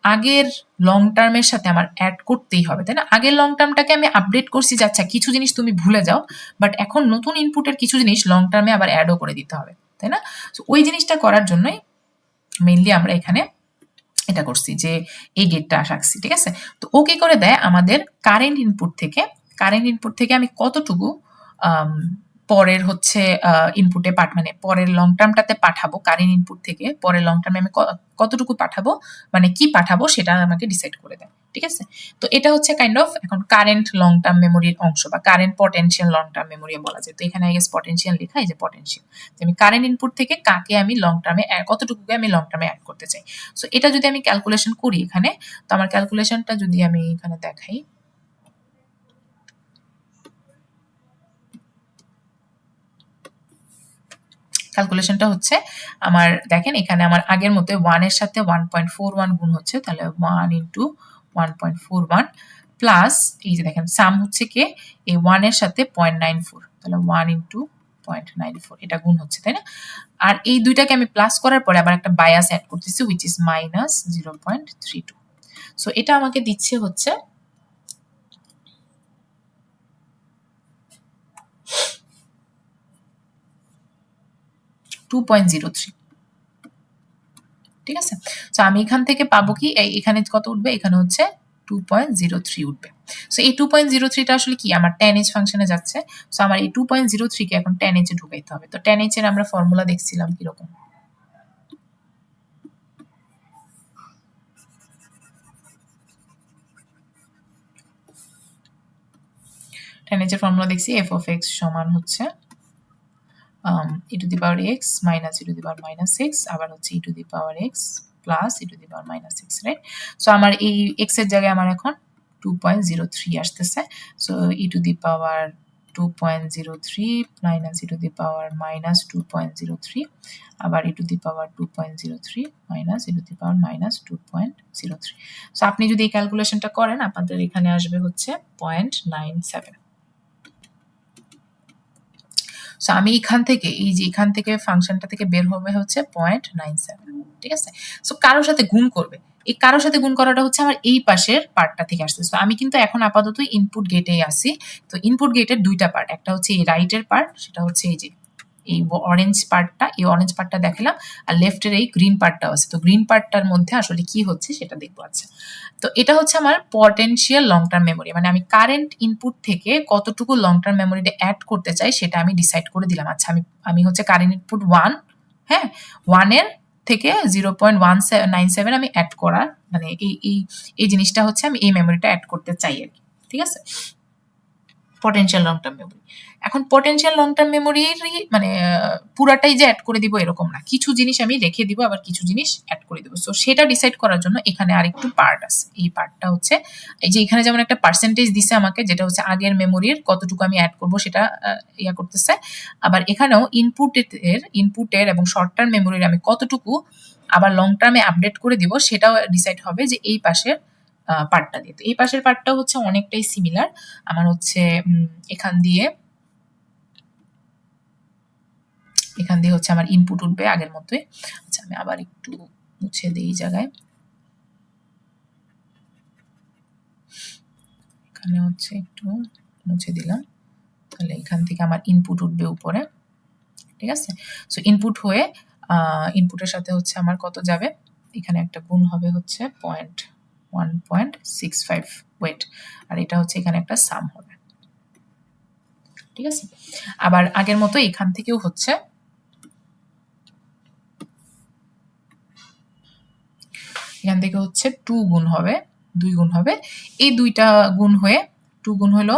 আগের লং টার্মের সাথে আমার অ্যাড করতেই হবে, তাই না? আগের লং টার্মটাকে আমি আপডেট করছি যে আচ্ছা কিছু জিনিস তুমি ভুলে যাও, বাট এখন নতুন ইনপুটের কিছু জিনিস লং টার্মে আবার অ্যাডও করে দিতে হবে, তাই না? তো ওই জিনিসটা করার জন্যই মেইনলি আমরা এখানে এটা করছি, যে এই গেটটা রাখছি, ঠিক আছে? তো ও কি করে দেয় আমাদের কারেন্ট ইনপুট থেকে আমি কতটুকু পরের হচ্ছে ইনপুটে মানে পরের লং টার্মটাতে পাঠাবো, কারেন্ট ইনপুট থেকে পরের লং টার্মে আমি কতটুকু পাঠাবো, মানে কি পাঠাবো সেটা আমাকে ডিসাইড করে দেয়, ঠিক আছে? তো এটা হচ্ছে কাইন্ড অফ এখন কারেন্ট লং টার্ম মেমোরির অংশ, বা current potential long term memory বলা যায়। তো এখানে আই গেস পটেনশিয়াল লেখা, এই যে পটেনশিয়াল, যে আমি কারেন্ট ইনপুট থেকে কাকে আমি লং টার্মে কতটুকুকে আমি লং টার্মে অ্যাড করতে চাই। সো এটা যদি আমি ক্যালকুলেশন করি এখানে, তো আমার ক্যালকুলেশনটা যদি আমি এখানে দেখাই, ক্যালকুলেশনটা হচ্ছে আমার দেখেন এখানে আমার আগের মতো 1 এর সাথে 1.41 গুণ হচ্ছে, তাহলে 1 × 1.41 প্লাস এই যে দেখেন সাম হচ্ছে কি এই 1 এর সাথে 0.94, তাহলে 1 ইনটু 0.94 এটা গুণ হচ্ছে, তাই না? আর এই দুইটাকে আমি প্লাস করার পরে আবার একটা বায়াস অ্যাড করতেছি which is মাইনাস 0.32। সো এটা আমাকে দিচ্ছে হচ্ছে 2.03। ঠিক আছে, সো আমি এখান থেকে পাবো কি এখানে কত উঠবে, এখানে হচ্ছে 2.03 উঠবে। সো এই 2.03টা আসলে কি আমার tan h ফাংশনে যাচ্ছে। সো আমার এই 2.03 কে এখন tan h এ ঢুকাইতে হবে। তো tan h এর আমরা ফর্মুলা দেখছিলাম কিরকম, tan h এর ফর্মুলা দেখছি f of x সমান হচ্ছে e to the power x minus e to the power minus x আবার হচ্ছে e to the power x plus e to the power minus x, right? So আমার এই x এর জায়গায় আমার এখন 2.03 আসতেছে। So e to the power 2.03 minus e to the power minus 2.03 আবার e to the power 2.03 minus e to the power minus 2.03। So আপনি যদি এই ক্যালকুলেশনটা করেন আপনাদের এখানে আসবে হচ্ছে 0.97। সো আমি এখান থেকে এই যে এখান থেকে ফাংশনটা থেকে বের হবে হচ্ছে 0.97। ঠিক আছে, সো কারোর সাথে গুণ করবে, এই কারোর সাথে গুণ করাটা হচ্ছে আমার এই পাশের পার্টটা থেকে আসছে। সো আমি কিন্তু এখন আপাতত ইনপুট গেটেই আসি। তো ইনপুট গেটের দুইটা পার্ট, একটা হচ্ছে এই রাইটের পার্ট, সেটা হচ্ছে এই যে এই অরেঞ্জ পার্টটা, এই অরেঞ্জ পার্টটা দেখালাম, আর লেফটের এই গ্রিন পার্টটাও আছে। তো গ্রিন পার্টটার মধ্যে আসলে কি হচ্ছে সেটা দেখবো। আচ্ছা, তো এটা হচ্ছে আমার পটেনশিয়াল লং টার্ম মেমোরি, মানে আমি কারেন্ট ইনপুট থেকে কতটুকু লং টার্ম মেমোরিতে অ্যাড করতে চাই সেটা আমি ডিসাইড করে দিলাম। আচ্ছা, আমি হচ্ছে কারেন্ট ইনপুট 1, হ্যাঁ, 1 এর থেকে 0.197 আমি অ্যাড করার, মানে এই জিনিসটা হচ্ছে আমি এই মেমোরিটা অ্যাড করতে চাই আর কি। ঠিক আছে, পটেনশিয়াল লং টার্ম মেমোরি। এখন পটেনশিয়াল লং টার্ম মেমোরির মানে পুরাটাই যে অ্যাড করে দিব এরকম না, কিছু জিনিস আমি রেখে দিব আবার কিছু জিনিস অ্যাড করে দিব। সো সেটা ডিসাইড করার জন্য এখানে আরেকটু পার্ট আছে। এই পার্টটা হচ্ছে এই যে এখানে যেমন একটা পার্সেন্টেজ দিছে আমাকে, যেটা হচ্ছে আগের মেমোরির কতটুকু আমি অ্যাড করব সেটা ইয়া করতেছে। আবার এখানেও ইনপুটের এবং শর্ট টার্ম মেমোরির আমি কতটুকু আবার লং টার্মে আপডেট করে দিব সেটাও ডিসাইড হবে যে এই পাশের পার্টটা দিয়ে। তো এই পাশের পার্টটাও হচ্ছে অনেকটাই সিমিলার। আমার হচ্ছে এখান দিয়ে হচ্ছে আমার ইনপুট উঠবে আগের মতোই। আচ্ছা, আমি আবার একটু মুছে দিই এই জায়গায়, এখানে হচ্ছে একটু মুছে দিলাম, তাহলে এখান থেকে আমার ইনপুট উঠবে উপরে। ঠিক আছে, সো ইনপুট হয়ে ইনপুটের সাথে হচ্ছে আমার কত যাবে, এখানে একটা গুণ হবে হচ্ছে 1.65 ওয়েট, আর এটা হচ্ছে এখানে একটা সাম হবে। ঠিক আছে, আবার আগের মতো এখান থেকেও হচ্ছে এখান থেকে হচ্ছে 2 গুণ হবে, 2 গুণ হবে, এই দুইটা গুণ হয়ে 2 গুণ হলো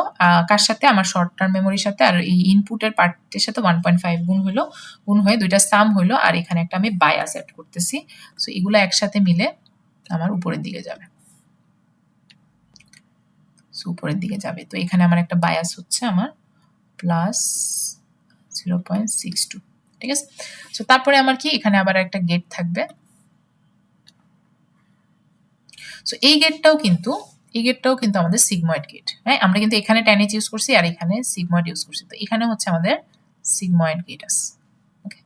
কার সাথে, আমার শর্ট টার্ম মেমোরির সাথে, আর এই ইনপুটের পার্টের সাথে 1.5 গুণ হলো, গুণ হয়ে দুইটা সাম হলো, আর এখানে একটা আমি বায়াস অ্যাড করতেছি। সো এগুলো একসাথে মিলে আমার উপরের দিকে যাবে, সো উপরের দিকে যাবে। তো এখানে আমার একটা বায়াস হচ্ছে আমার প্লাস 0.62। ঠিক আছে, সো তারপরে আমার কি এখানে আবার একটা গেট থাকবে। সো এই গেটটাও কিন্তু আমাদের সিগময়েড গেট, হ্যাঁ, আমরা কিন্তু এখানে tan h ইউজ করছি আর এখানে সিগময়েড ইউজ করছি। তো এখানে হচ্ছে আমাদের সিগময়েড গেট আছে। ওকে,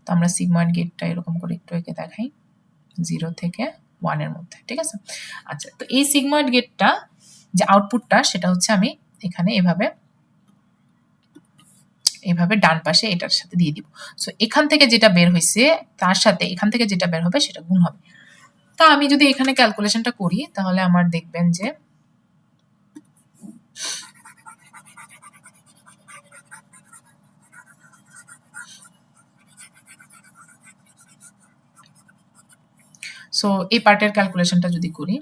তো আমরা সিগময়েড গেটটা এরকম করে একটু এঁকে দেখাই 0 থেকে 1 এর মধ্যে। ঠিক আছে, আচ্ছা, তো এই সিগময়েড গেটটা যে আউটপুটটা সেটা হচ্ছে আমি এখানে এভাবে ডান পাশে এটার সাথে দিয়ে দিব। সো এখান থেকে যেটা বের হয়েছে তার সাথে এখান থেকে যেটা বের হবে সেটা গুণ হবে। তা আমি যদি এখানে ক্যালকুলেশনটা করি তাহলে আমার দেখবেন যে সো এই পার্টের ক্যালকুলেশনটা যদি করি,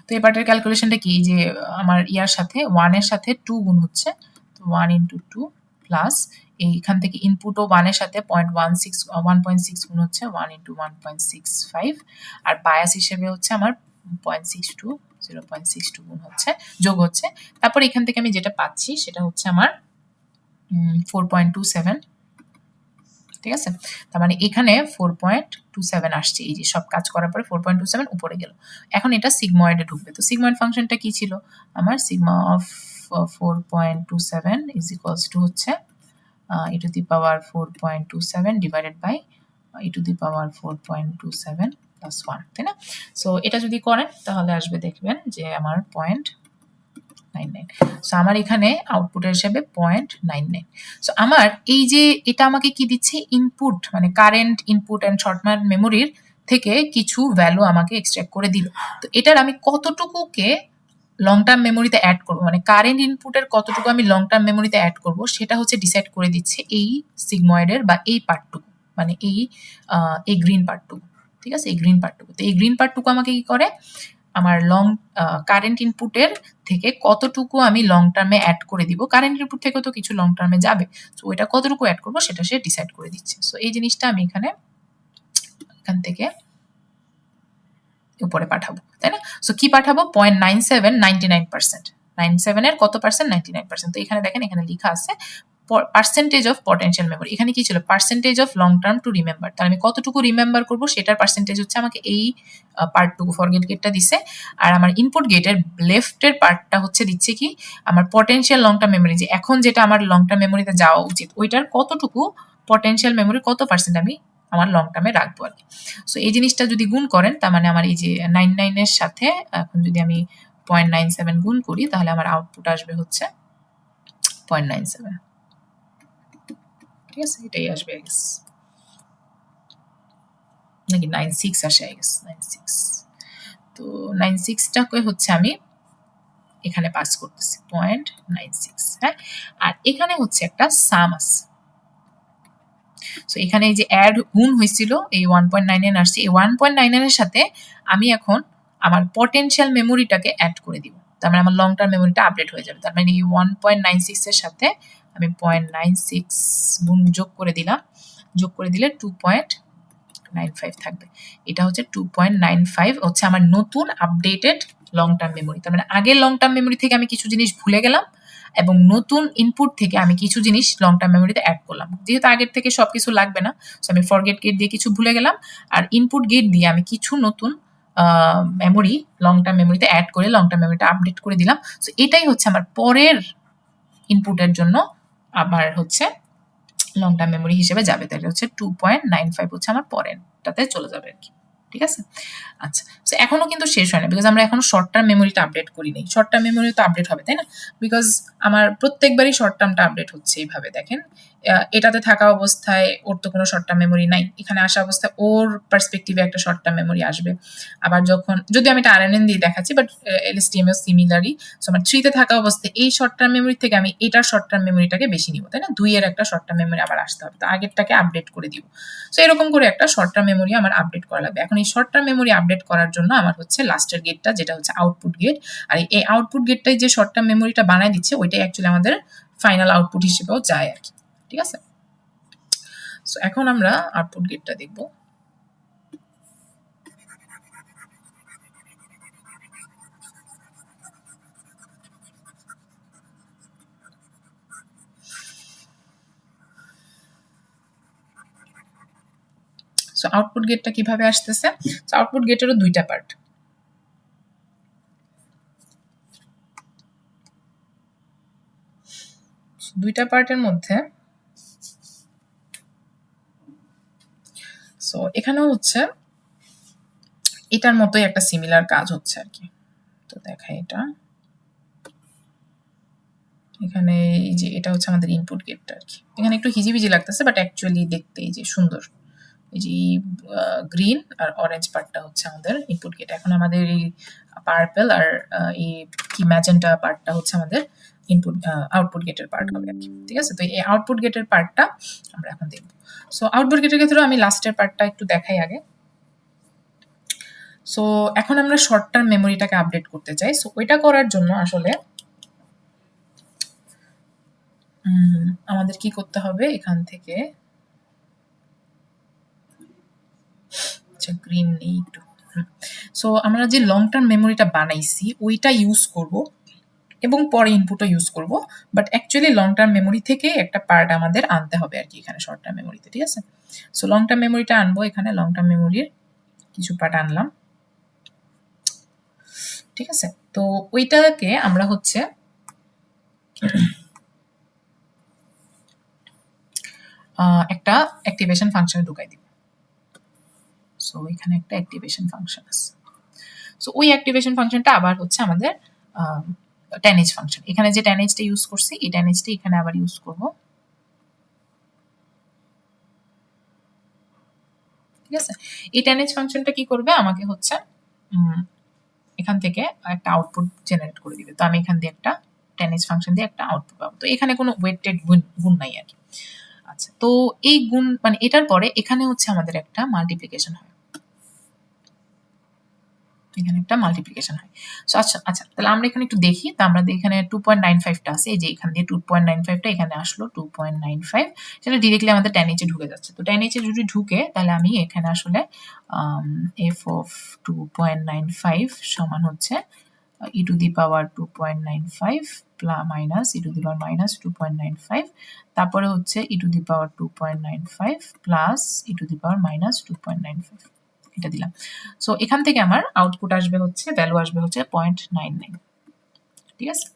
তো এই পার্টের ক্যালকুলেশনটা কি, যে আমার ইয়ার সাথে 1 এর সাথে 2 গুণ হচ্ছে, তো 1 ইন্টু 2 প্লাস এইখান থেকে ইনপুটও 1 এর সাথে 1.6 গুণ হচ্ছে 1 ইন্টু 1.65, আর বায়াস হিসেবে হচ্ছে আমার 0.62 গুণ হচ্ছে, যোগ হচ্ছে। তারপর এখান থেকে আমি যেটা পাচ্ছি সেটা হচ্ছে আমার 4.27। ঠিক আছে? তার মানে এখানে 4.27 আসছে, এই যে সব কাজ করার পরে 4.27 উপরে গেল। এখন এটা সিগময়েডে ঢুকবে। তো সিগময়েড ফাংশনটা কি ছিল আমার? Sigma of 4.27 is equals to হচ্ছে e to the power 4.27 divided by e to the power 4.27 plus 1, তাই না? সো এটা যদি করেন তাহলে আসবে, দেখবেন যে আমার 0.99। সো আমার এখানে আউটপুটের হিসেবে 0.99। সো আমার এই যে এটা আমাকে কি দিচ্ছে? ইনপুট, মানে কারেন্ট ইনপুট অ্যান্ড শর্টম্যান মেমোরির থেকে কিছু ভ্যালু আমাকে এক্সট্রাক্ট করে দিল। তো এটার আমি কতটুকুকে লং টার্ম মেমোরিতে অ্যাড করবো, মানে কারেন্ট ইনপুটের কতটুকু আমি লং টার্ম মেমোরিতে অ্যাড করবো, সেটা হচ্ছে ডিসাইড করে দিচ্ছে এই সিগময়েডের বা এই পার্টটুকু, মানে এই গ্রিন পার্টটুকু। ঠিক আছে, এই গ্রিন পার্টটুকু। তো এই গ্রিন পার্টটুকু আমাকে কি করে? আমার কারেন্ট ইনপুটের থেকে কতটুকু আমি লং টার্মে অ্যাড করে দিব, কারেন্ট ইনপুট থেকেও তো কিছু লং টার্মে যাবে, তো ওইটা কতটুকু অ্যাড করবো সেটা সে ডিসাইড করে দিচ্ছে। সো এই জিনিসটা আমি এখান থেকে উপরে পাঠাবো, তাই না? সো কি পাঠাবো? 0.97, 99%। 97 এর কত পার্সেন্ট? 99%। তো এখানে দেখেন, এখানে লেখা আছে পার্সেন্টেজ অফ পটেনশিয়াল মেমোরি। এখানে কি ছিল? Percentage of long term to remember. তাহলে আমি কতটুকু রিমেম্বার করবো সেটার পার্সেন্টেজ হচ্ছে আমাকে এই পার্টটুকু ফরগেট গেটটা দিছে। আর আমার ইনপুট গেটের লেফটের পার্টটা হচ্ছে দিচ্ছে কি? আমার পটেনশিয়াল লং টার্ম মেমোরি, যে এখন যেটা আমার লং টার্ম মেমোরিতে যাওয়া উচিত, ওইটার কতটুকু পটেনশিয়াল মেমোরি, কত পার্সেন্ট আমি আমার লং টার্মে রাখবো আর কি। সো এই জিনিসটা যদি গুণ করেন, তার মানে আমার এই যে 99 এর সাথে এখন যদি আমি 0.97 গুণ করি, তাহলে আমার আউটপুট আসবে হচ্ছে 0.97। ঠিক আছে, এটাই আসবে আই গেস, নাকি 96 আসে আই গেস, 96। তো 96টাকে হচ্ছে আমি এখানে পাস করতেছি 0.96। হ্যাঁ, আর এখানে হচ্ছে একটা সাম আছে। সো এখানে এই যে অ্যাড গুণ হয়েছিল, এই 1.99 আসছে, এই 1.99 এর সাথে আমি এখন আমার পটেনশিয়াল মেমোরিটাকে অ্যাড করে দিব। তার মানে আমার লং টার্ম মেমোরিটা আপডেট হয়ে যাবে। তার মানে এই 1.96 এর সাথে আমি 0.96 গুণ যোগ করে দিলাম, যোগ করে দিলে 2.95 থাকবে। এটা হচ্ছে 2.95 হচ্ছে আমার নতুন আপডেটেড লং টার্ম মেমোরি। তার মানে আগের লং টার্ম মেমোরি থেকে আমি কিছু জিনিস ভুলে গেলাম এবং নতুন ইনপুট থেকে আমি কিছু জিনিস লং টার্ম মেমোরিতে অ্যাড করলাম। যেহেতু আগের থেকে সবকিছু লাগবে না, সো আমি ফরগেট গেট দিয়ে কিছু ভুলে গেলাম, আর ইনপুট গেট দিয়ে আমি কিছু নতুন মেমোরি লং টার্ম মেমোরিতে অ্যাড করে লং টার্ম মেমোরিটা আপডেট করে দিলাম। সো এটাই হচ্ছে আমার পরের ইনপুটের জন্য আবার হচ্ছে লং টার্ম মেমোরি হিসেবে যাবে। তাহলে হচ্ছে 2.95 হচ্ছে আমার পরেরটাতে চলে যাবে আর কি। ঠিক আছে? আচ্ছা, সো এখনো কিন্তু শেষ হয় না, বিকজ আমরা এখনো শর্ট টার্ম মেমোরিটা আপডেট করি নাই। শর্ট টার্ম মেমোরি তো আপডেট হবে, তাই না? বিকজ আমার প্রত্যেকবারই শর্ট টার্মটা আপডেট হচ্ছে এইভাবে। দেখেন, এটাতে থাকা অবস্থায় ওর তো কোনো শর্ট টার্ম মেমোরি নাই, এখানে আসা অবস্থায় ওর পার্সপেক্টিভে একটা শর্ট টার্ম মেমোরি আসবে। আবার যখন, যদি আমি এটা আরএনএন দিয়ে দেখাচ্ছি, বাট এলএসটিএম এও সিমিলারই। সো আমার 3 তে থাকা অবস্থায় এই শর্ট টার্ম মেমোরি থেকে আমি এটার শর্ট টার্ম মেমোরিটাকে বেশি নিব, তাই না? 2 এর একটা শর্ট টার্ম মেমোরি আবার আসতে হবে, তো আগেরটাকে আপডেট করে দিব। সো এরকম করে একটা শর্ট টার্ম মেমোরি আমার আপডেট করা লাগবে। এখন এই শর্ট টার্ম মেমোরি আপডেট করার জন্য আমার হচ্ছে লাস্টের গেটটা, যেটা হচ্ছে আউটপুট গেট। আর এই আউটপুট গেটটাই যে শর্ট টার্ম মেমোরিটা বানায় দিচ্ছে, ওইটাই অ্যাকচুয়ালি আমাদের ফাইনাল আউটপুট হিসেবেও যায় আর কি। ঠিক আছে? সো এখন আমরা আউটপুট গেটটা দেখব। সো আউটপুট গেটটা কিভাবে আসতেছে? সো আউটপুট গেটেরও দুইটা পার্ট। দুইটা পার্টের মধ্যে সো এখানেও হচ্ছে এটার মতোই একটা সিমিলার কাজ হচ্ছে আর কি। তো দেখাই, এটা এখানে এই যে এটা হচ্ছে আমাদের ইনপুট গেটটা আর কি। এখানে একটু হিজিবিজি লাগতেছে, বাট অ্যাকচুয়ালি দেখতে এই যে সুন্দর, এই যে গ্রিন আর অরেঞ্জ পার্টটা হচ্ছে আমাদের ইনপুট গেট। এখন আমাদের এই পার্পল আর এই কি ম্যাজেন্টা পার্টটা হচ্ছে আমাদের ইনপুট আউটপুট গেটের পার্ট হবে আর কি। ঠিক আছে? তো এই আউটপুট গেটের পার্টটা আমরা এখন দেখব। সো আউটপুট গেটের ক্ষেত্রে আমি লাস্টের পার্টটা একটু দেখাই আগে। সো এখন আমরা শর্ট টার্ম মেমোরিটাকে আপডেট করতে চাই। সো ওইটা করার জন্য আসলে আমাদের কি করতে হবে? এখান থেকে আচ্ছা, গ্রিন নেই একটু। সো আমরা যে লং টার্ম মেমোরিটা বানাইছি ওইটা ইউজ করব এবং পরে ইনপুটও ইউজ করব, but actually long term memory থেকে একটা পার্ট আমাদের আনতে হবে আর কি এখানে শর্ট টার্ম মেমোরিতে, ঠিক আছে। সো লং টার্ম মেমোরিটা আনবো, এখানে লং টার্ম মেমোরির কিছু পার্ট আনলাম, ঠিক আছে। তো ওইটাকে আমরা হচ্ছে একটা অ্যাক্টিভেশন ফাংশনে ঢুকাই দিব। সো এখানে একটা অ্যাক্টিভেশন ফাংশন আছে। সো ওই অ্যাক্টিভেশন ফাংশনটা আবার হচ্ছে আমাদের ট্যানেজ ফাংশন। এখানে যে ট্যানেজটা ইউজ করছি এই ট্যানেজটা এখানে আবার ইউজ করব, ঠিক আছে। এই ট্যানেজ ফাংশনটা কি করবে, আমাকে হচ্ছে এখান থেকে একটা আউটপুট জেনারেট করে দিবে। তো আমি এখান দিয়ে একটা ট্যানেজ ফাংশন দিয়ে একটা আউটপুট পাবো। তো এখানে কোনো ওয়েটেড গুণ নাই আর কি। আচ্ছা, তো এই গুণ মানে এটার পরে এখানে হচ্ছে আমাদের একটা মাল্টিপ্লিকেশন হয়, এখানে একটা মাল্টিপ্লিকেশন হয়। সো আচ্ছা আচ্ছা, তাহলে আমরা এখানে একটু দেখি। তো আমরা এখানে 2.95টা আছে, এই যে এখান দিয়ে 2.95টা এখানে আসলো 2.95, সেটা ডিরেক্টলি আমাদের tan h এ ঢুকে যাচ্ছে। তো tan h এ যদি ঢুকে তাহলে আমি এখানে আসলে f of 2.95 সমান হচ্ছে e to the power 2.95 minus e to the power minus 2.95, তারপরে হচ্ছে e to the power 2.95 plus e to the power minus 2.95, এটা দিলাম। সো এখান থেকে আমার আউটপুট আসবে হচ্ছে, ভ্যালু আসবে হচ্ছে 0.99, ঠিক আছে।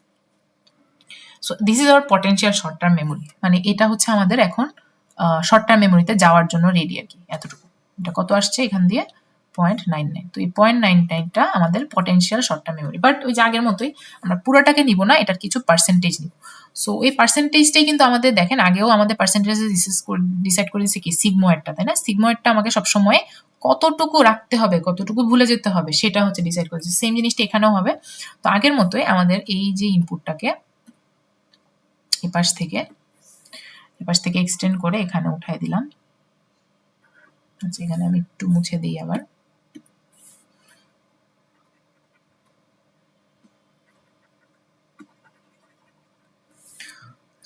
So this is our potential short term memory, মানে এটা হচ্ছে আমাদের এখন শর্ট টার্ম মেমোরিতে যাওয়ার জন্য রেডি আর কি, এতটুকু। এটা কত আসছে এখান দিয়ে 0.99। তো এই 0.99টা আমাদের potential short term memory, but ওই যে আগের মতোই আমরা পুরোটাকে নিব না, এটার কিছু পার্সেন্টেজ নিব। সো এই পার্সেন্টেজটাই কিন্তু আমাদের দেখেন আগেও আমাদের পার্সেন্টেজ ডিসাইড করে দিচ্ছে কি সিগময়েডটা, তাই না। সিগময়েডটা আমাকে সবসময় কতটুকু রাখতে হবে, কতটুকু ভুলে যেতে হবে সেটা হচ্ছে ডিসাইড করেছে। সেম জিনিসটা এখানেও হবে। তো আগের মতোই আমাদের এই যে ইনপুটটাকে এপাশ থেকে এক্সটেন্ড করে এখানে উঠাই দিলাম। আচ্ছা, এখানে আমি একটু মুছে দিই আবার।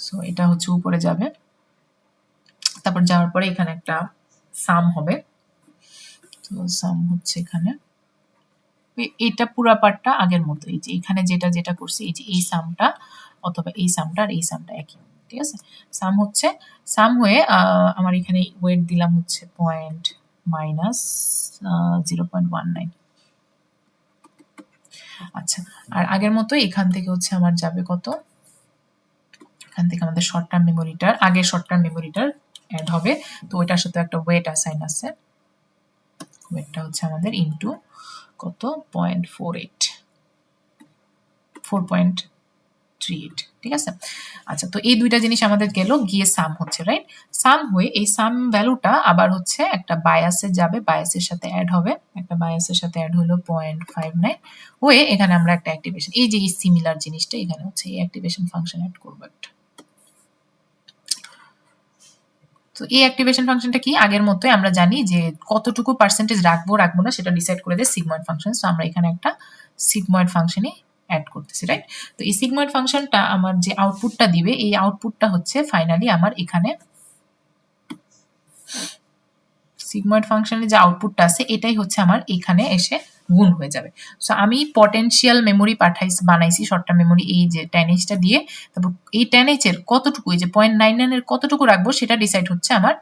সো এটা হচ্ছে উপরে যাবে, তারপর যাওয়ার পরে এখানে একটা সাম হবে। তো সাম হচ্ছে এখানে এটা পুরা পার্টটা আগের মতো, এই যে এখানে যেটা যেটা করছি এই যে এই সামটা অথবা এই সামটা আর এই সামটা একই, ঠিক আছে। সাম হচ্ছে সাম হয়ে আমার এখানে ওয়েট দিলাম হচ্ছে পয়েন্ট মাইনাস 0.19। আচ্ছা, আর আগের মতো এখান থেকে হচ্ছে আমার যাবে কত, এখান থেকে আমাদের শর্ট টার্ম মেমোরিটার আগের শর্ট টার্ম মেমোরিটার অ্যাড হবে। তো ওইটার সাথে একটা ওয়েট অ্যাসাইন আছে, ওয়েটটা হচ্ছে আমাদের ইনটু কত 4.38, ঠিক আছে। আচ্ছা, তো এই দুইটা জিনিস আমাদের গেল গিয়ে সাম হচ্ছে, রাইট। সাম হয়ে এই সাম ভ্যালুটা আবার হচ্ছে একটা বায়াসে যাবে, বায়াসের সাথে অ্যাড হবে, একটা বায়াসের সাথে অ্যাড হলো 0.59 হয়ে এখানে আমরা একটা অ্যাক্টিভেশন, এই যে এই সিমিলার জিনিসটা এখানে হচ্ছে এই অ্যাক্টিভেশন ফাংশন অ্যাড করবো একটা। তো এই অ্যাক্টিভেশন ফাংশনটা কি আগের মতোই আমরা জানি যে কতটুকু পার্সেন্টেজ রাখবো না সেটা ডিসাইড করে দেয় সিগময়েড ফাংশন। সো আমরা এখানে একটা সিগময়েড ফাংশনই অ্যাড করতেছি, রাইট। তো এই সিগময়েড ফাংশনটা আমার যে আউটপুটটা দিবে এই আউটপুটটা হচ্ছে ফাইনালি আমার এখানে সিগময়েড ফাংশনের যে আউটপুটটা আছে এটাই হচ্ছে আমার এখানে এসে গুণ হয়ে যাবে। সো আমি পটেনশিয়াল মেমোরি বানাইছি শর্ট টার্ম মেমোরি এই যে tan h টা দিয়ে, তারপর এই tan h এর কতটুকু এই যে 0.99 এর কতটুকু রাখবো সেটা ডিসাইড হচ্ছে আমার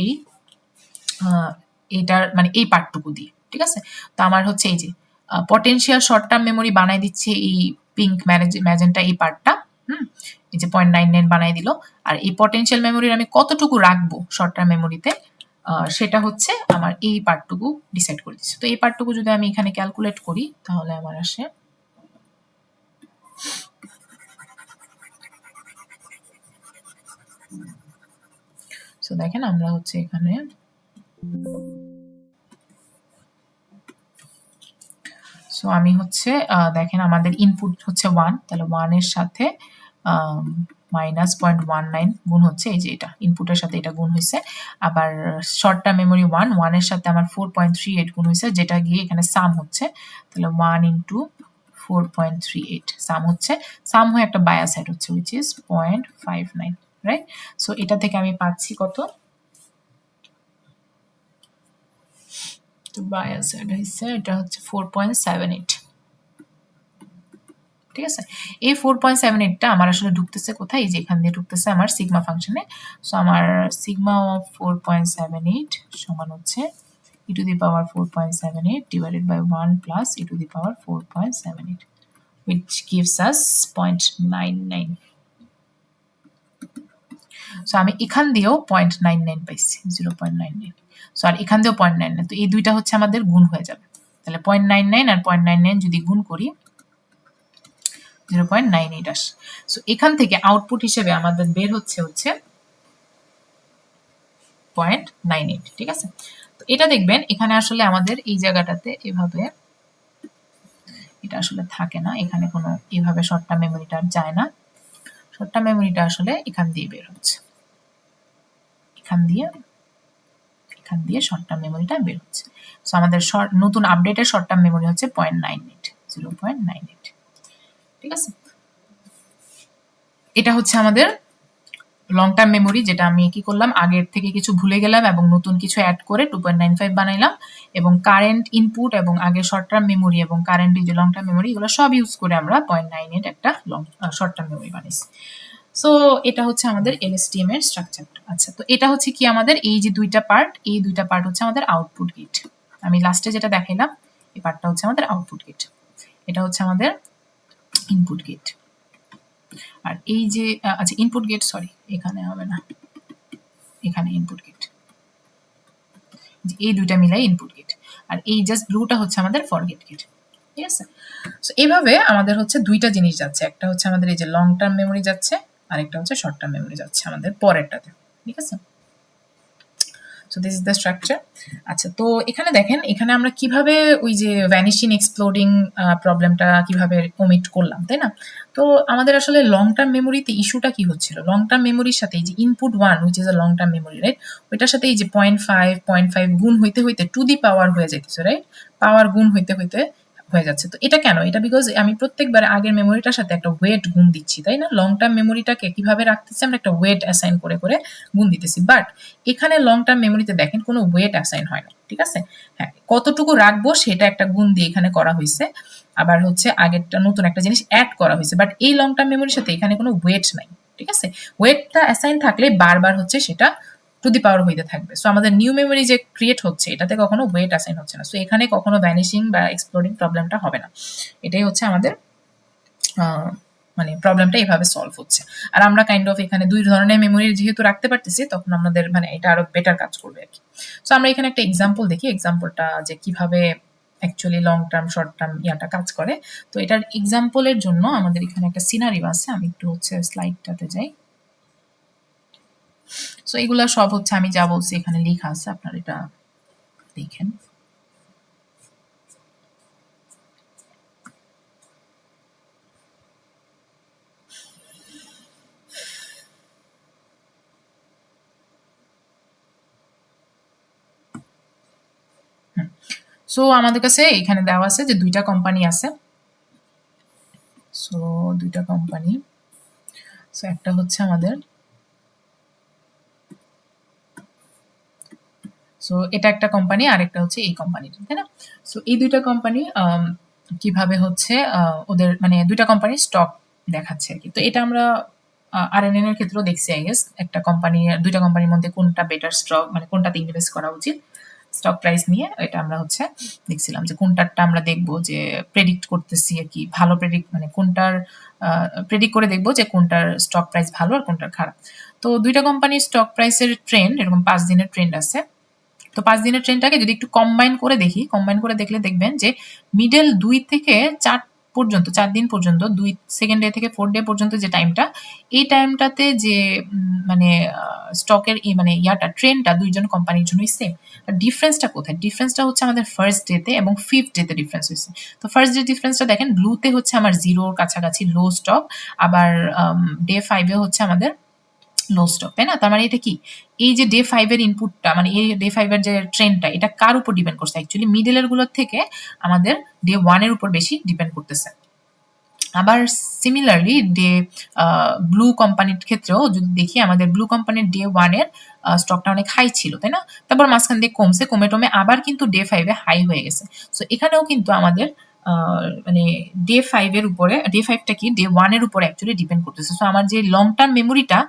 এই এটার মানে এই পার্টটুকু দিয়ে, ঠিক আছে। তো আমার হচ্ছে এই যে পটেনশিয়াল শর্ট টার্ম মেমোরি বানাই দিচ্ছে এই পিঙ্ক ম্যাজেন্টা এই পার্টটা, এই যে 0.99 বানাই দিল। আর এই পটেনশিয়াল মেমোরির আমি কতটুকু রাখবো শর্ট টার্ম মেমোরিতে সেটা হচ্ছে আমার এই পার্টটুকু ডিসাইড করে দিচ্ছে। তো এই পার্টটুকু যদি আমি এখানে ক্যালকুলেট করি তাহলে আমার আসে সো দেখেন আমরা হচ্ছে এখানে সো আমি হচ্ছে দেখেন আমাদের ইনপুট হচ্ছে 1, তাহলে 1 এর সাথে মাইনাস 0.19 গুণ হচ্ছে এই যে এটা ইনপুটের সাথে এটা গুণ হয়েছে। আবার শর্ট টার্ম মেমোরি 1 এর সাথে আমার 4.38 গুণ হয়েছে, যেটা গিয়ে এখানে সাম হচ্ছে। তাহলে 1 ইন্টু 4.38 সাম হচ্ছে, সাম হয়ে একটা বায়াস অ্যাড হচ্ছে উইচ ইজ 0.59, রাইট। সো এটা থেকে আমি পাচ্ছি কত, তো বায়াস অ্যাড হয়েছে এটা হচ্ছে 4.78, ঠিক আছে? এই 4.78টা আমার আসলে ঢুকতেছে কোথায়? এই যে এখান দিয়ে ঢুকতেছে আমার সিগমা ফাংশনে। সো আমার সিগমা অফ 4.78 সমান হচ্ছে e to the power 4.78 divided by 1 plus e to the power 4.78, which gives us 0.99. So আমি এখান দিয়েও 0.99 পাইছি, 0.99। সো আর এখান দিয়েও 0.99, তো এই দুইটা হচ্ছে আমাদের গুণ হয়ে যাবে। তাহলে 0.99 আর 0.99 যদি গুণ করি 0.98 আসে। সো এখান থেকে আউটপুট হিসেবে আমাদের বের হচ্ছে 0.98, ঠিক আছে? তো এটা দেখবেন এখানে আসলে আমাদের এই জায়গাটাতে এভাবে এটা আসলে থাকে না, এখানে কোনো এইভাবে শর্ট টার্ম মেমোরিটা যায় না। শর্ট টার্ম মেমোরিটা আসলে এখান দিয়ে বের হচ্ছে, এখান দিয়ে শর্ট টার্ম মেমোরিটা বের হচ্ছে। সো আমাদের নতুন আপডেটের শর্ট টার্ম মেমোরি হচ্ছে 0.98, 0.98, ঠিক আছে? এটা হচ্ছে আমাদের লং টার্ম মেমোরি, যেটা আমি কি করলাম, আগের থেকে কিছু ভুলে গেলাম এবং নতুন কিছু অ্যাড করে 2.95 বানাইলাম, এবং কারেন্ট ইনপুট এবং আগের শর্ট টার্ম মেমোরি এবং কারেন্ট যে লং টার্ম মেমোরি এগুলো সব ইউজ করে আমরা 0.98 একটা শর্ট টার্ম মেমোরি বানাইছি। সো এটা হচ্ছে আমাদের LSTM এর স্ট্রাকচার। আচ্ছা, তো এটা হচ্ছে কি আমাদের এই যে দুইটা পার্ট, এই দুইটা পার্ট হচ্ছে আমাদের আউটপুট গেট। আমি লাস্টে যেটা দেখাইলাম এই পার্টটা হচ্ছে আমাদের আউটপুট গেট, এটা হচ্ছে আমাদের ইনপুট গেট। আর এই যে আচ্ছা ইনপুট গেট, সরি এখানে হবে না, এখানে ইনপুট গেট, এই দুইটা মিলাই ইনপুট গেট। আর এই জাস্ট ব্লুটা হচ্ছে আমাদের ফরগেট গেট, ঠিক আছে? সো এইভাবে আমাদের হচ্ছে দুইটা জিনিস যাচ্ছে, একটা হচ্ছে আমাদের এই যে লং টার্ম মেমোরি যাচ্ছে, আর একটা হচ্ছে শর্ট টার্ম মেমোরি যাচ্ছে আমাদের পরেরটাতে, ঠিক আছে? So this is the structure. আচ্ছা, তো এখানে দেখেন এখানে আমরা কিভাবে ওই যে ভ্যানিশিং এক্সপ্লোডিং প্রবলেমটা কিভাবে ওমিট করলাম, তাই না? তো আমাদের আসলে লং টার্ম মেমোরিতে ইস্যুটা কি হচ্ছিল, লং টার্ম মেমোরির সাথে এই যে input 1 which is a long term memory, right, ওইটার সাথে এই যে 0.5 গুণ হইতে হইতে টু দি পাওয়ার হয়ে যাইতেছে, রাইট, পাওয়ার গুণ হইতে হইতে হয়ে যাচ্ছে। তো এটা কেন? এটা বিকজ আমি প্রত্যেকবার আগের মেমোরিটার সাথে একটা ওয়েট গুণ দিচ্ছি, তাই না? লং টার্ম মেমোরিটাকে কিভাবে রাখতেছি আমরা একটা ওয়েট অ্যাসাইন করে করে গুণ দিতেছি, বাট এখানে লং টার্ম মেমোরিতে দেখেন কোনো ওয়েট অ্যাসাইন হয় না, ঠিক আছে? হ্যাঁ, কতটুকু রাখবো সেটা একটা গুণ দিয়ে এখানে করা হয়েছে, আবার হচ্ছে আগেরটা নতুন একটা জিনিস অ্যাড করা হয়েছে, বাট এই লং টার্ম মেমোরির সাথে এখানে কোনো ওয়েট নাই, ঠিক আছে? ওয়েটটা অ্যাসাইন থাকলে বারবার হচ্ছে সেটা টু দি পাওয়ার হইতে থাকবে। সো আমাদের নিউ মেমোরি যে ক্রিয়েট হচ্ছে এটাতে কখনো ওয়েট অ্যাসাইন হচ্ছে না, সো এখানে কখনো ভ্যানিশিং বা এক্সপ্লোডিং প্রবলেমটা হবে না। এটাই হচ্ছে আমাদের মানে প্রবলেমটা এইভাবে সলভ হচ্ছে। আর আমরা কাইন্ড অফ এখানে দুই ধরনের মেমোরি যেহেতু রাখতে পারতেছি তখন আমাদের মানে এটা আরো বেটার কাজ করবে আর কি। সো আমরা এখানে একটা এক্সাম্পল দেখি, এক্সাম্পলটা যে কিভাবে actually long term short term ইয়াটা কাজ করে। তো এটার এক্সাম্পলের জন্য আমাদের এখানে একটা সিনারিও আছে, আমি একটু হচ্ছে স্লাইডটাতে যাই। সো এগুলা সব হচ্ছে আমি যা বলছি এখানে লেখা আছে, আপনারা এটা দেখেন। সো আমাদের কাছে এখানে দেওয়া আছে যে দুইটা কোম্পানি আছে। সো দুইটা কোম্পানি, সো একটা হচ্ছে আমাদের, সো এটা একটা কোম্পানি আর একটা হচ্ছে এই কোম্পানিটা, তাই না? সো এই দুইটা কোম্পানি কিভাবে হচ্ছে ওদের মানে দুইটা কোম্পানির স্টক দেখাচ্ছে আর কি। তো এটা আমরা RNN এর ক্ষেত্রেও দেখছি আই গেস, একটা কোম্পানি দুইটা কোম্পানির মধ্যে কোনটা বেটার স্টক মানে কোনটাতে ইনভেস্ট করা উচিত স্টক প্রাইস নিয়ে, এটা আমরা হচ্ছে দেখছিলাম যে কোনটারটা আমরা দেখবো যে প্রেডিক্ট করতেছি আর কি, ভালো প্রেডিক্ট মানে কোনটার প্রেডিক্ট করে দেখবো যে কোনটার স্টক প্রাইস ভালো আর কোনটার খারাপ। তো দুইটা কোম্পানির স্টক প্রাইসের ট্রেন্ড এরকম 5 দিনের ট্রেন্ড আছে। তো 5 দিনের ট্রেন্ডটাকে যদি একটু কম্বাইন করে দেখি, কম্বাইন করে দেখলে দেখবেন যে মিডল 2 থেকে 4 পর্যন্ত 4 দিন পর্যন্ত 2 সেকেন্ড ডে থেকে 4 ডে পর্যন্ত যে টাইমটা, এই টাইমটাতে যে মানে স্টকের মানে ইয়াটা ট্রেন্ডটা দুইজন কোম্পানির জন্যই সেম। আর ডিফারেন্সটা কোথায়? ডিফারেন্সটা হচ্ছে আমাদের ফার্স্ট ডেতে এবং 5th ডেতে ডিফারেন্স হয়েছে। তো ফার্স্ট ডে ডিফারেন্সটা দেখেন, ব্লুতে হচ্ছে আমার 0-র কাছাকাছি লো স্টক, আবার ডে 5 এ হচ্ছে আমাদের লো স্টক, তাই না? তার মানে এটা কি, এই যে ডে 5 এর ইনপুটটা মানে এই ডে 5 এর যে ট্রেন্ডটা এটা কার উপর ডিপেন্ড করছে? অ্যাকচুয়ালি মিডলের গুলোর থেকে আমাদের ডে 1 এর উপর বেশি ডিপেন্ড করতেছে। আবার সিমিলারলি ডে ব্লু কোম্পানির ক্ষেত্রেও যদি দেখি, আমাদের ব্লু কোম্পানির ডে 1 এর স্টকটা অনেক হাই ছিল, তাই না? তারপর মাঝখান দিয়ে কমছে, কমে টমে আবার কিন্তু ডে 5 এ হাই হয়ে গেছে। সো এখানেও কিন্তু আমাদের মানে ডে 5 এর উপরে, ডে 5টা কি ডে 1 এর উপরে অ্যাকচুয়ালি ডিপেন্ড করতেছে। সো আমার যে লং টার্ম মেমোরিটা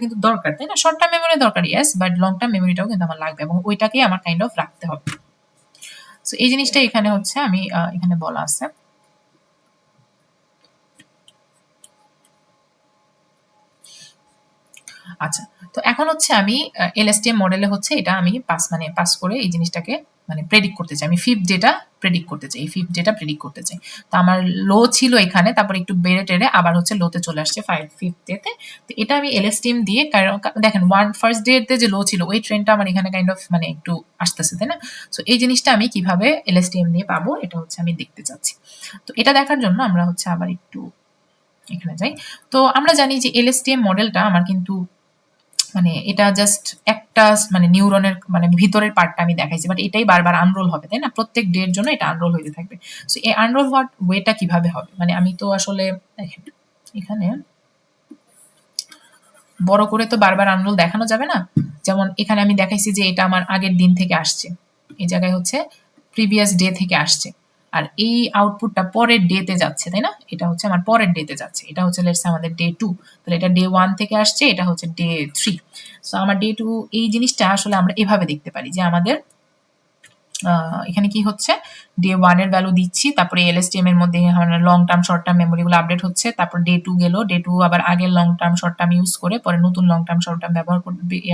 কিন্তু দরকার, তাই না? শর্ট টার্ম মেমোরি দরকার, ইয়েস, বাট লং টার্ম মেমোরিটাও কিন্তু আমার লাগবে এবং ওইটাকেই আমার কাইন্ড অফ রাখতে হবে। সো এই জিনিসটা এখানে হচ্ছে আমি এখানে বলা আছে। আচ্ছা, তো এখন হচ্ছে আমি এলএসটিএম মডেলে হচ্ছে এটা আমি পাস করে এই জিনিসটাকে মানে প্রেডিক্ট করতে চাই। আমি ফিফথ ডেটা প্রেডিক্ট করতে চাই, তো আমার লো ছিল এখানে, তারপর একটু বেড়ে টেড়ে আবার হচ্ছে লোতে চলে আসছে ফিফথ ডেতে। তো এটা আমি এলএসটিএম দিয়ে, কারণ দেখেন ফার্স্ট ডেতে যে লো ছিল ওই ট্রেনটা আমার এখানে কাইন্ড অফ মানে একটু আসতেছে, তাই না? সো এই জিনিসটা আমি কিভাবে এলএসটিএম দিয়ে পাবো এটা হচ্ছে আমি দেখতে চাচ্ছি। তো এটা দেখার জন্য আমরা হচ্ছে আবার একটু এখানে যাই। তো আমরা জানি যে এলএসটিএম মডেলটা আমার কিন্তু মানে এটা জাস্ট একটা মানে নিউরনের মানে ভিতরের পার্টটা আমি দেখাইছি, বাট এটাই বারবার আনরোল হবে, তাই না? প্রত্যেক ডে এর জন্য এটা আনরোল হইতে থাকবে। সো এই আনরোল হওয়ার ওয়েটা কিভাবে হবে, মানে আমি তো আসলে দেখেন এখানে বড় করে তো বারবার আনরোল দেখানো যাবে না। যেমন এখানে আমি দেখাইছি যে এটা আমার আগের দিন থেকে আসছে, এই জায়গায় হচ্ছে প্রিভিয়াস ডে থেকে আসছে, আর এই আউটপুটটা পরের ডেতে যাচ্ছে, তাই না? এটা হচ্ছে আমার পরের ডেতে যাচ্ছে, এটা হচ্ছে লেটস আমাদের ডে 2, তাহলে এটা ডে 1 থেকে আসছে, এটা হচ্ছে ডে 3। সো আমার ডে 2 এই জিনিসটা আসলে আমরা এভাবে দেখতে পারি যে আমাদের এখানে কি হচ্ছে, ডে 1 এর ভ্যালু দিচ্ছি, তারপরে এলএসটিএম এর মধ্যে লং টার্ম শর্ট টার্ম মেমোরিগুলো আপডেট হচ্ছে, তারপর ডে 2 গেল, ডে 2 আবার আগের long term short term use করে পরে নতুন লং টার্ম শর্ট টার্ম ব্যবহার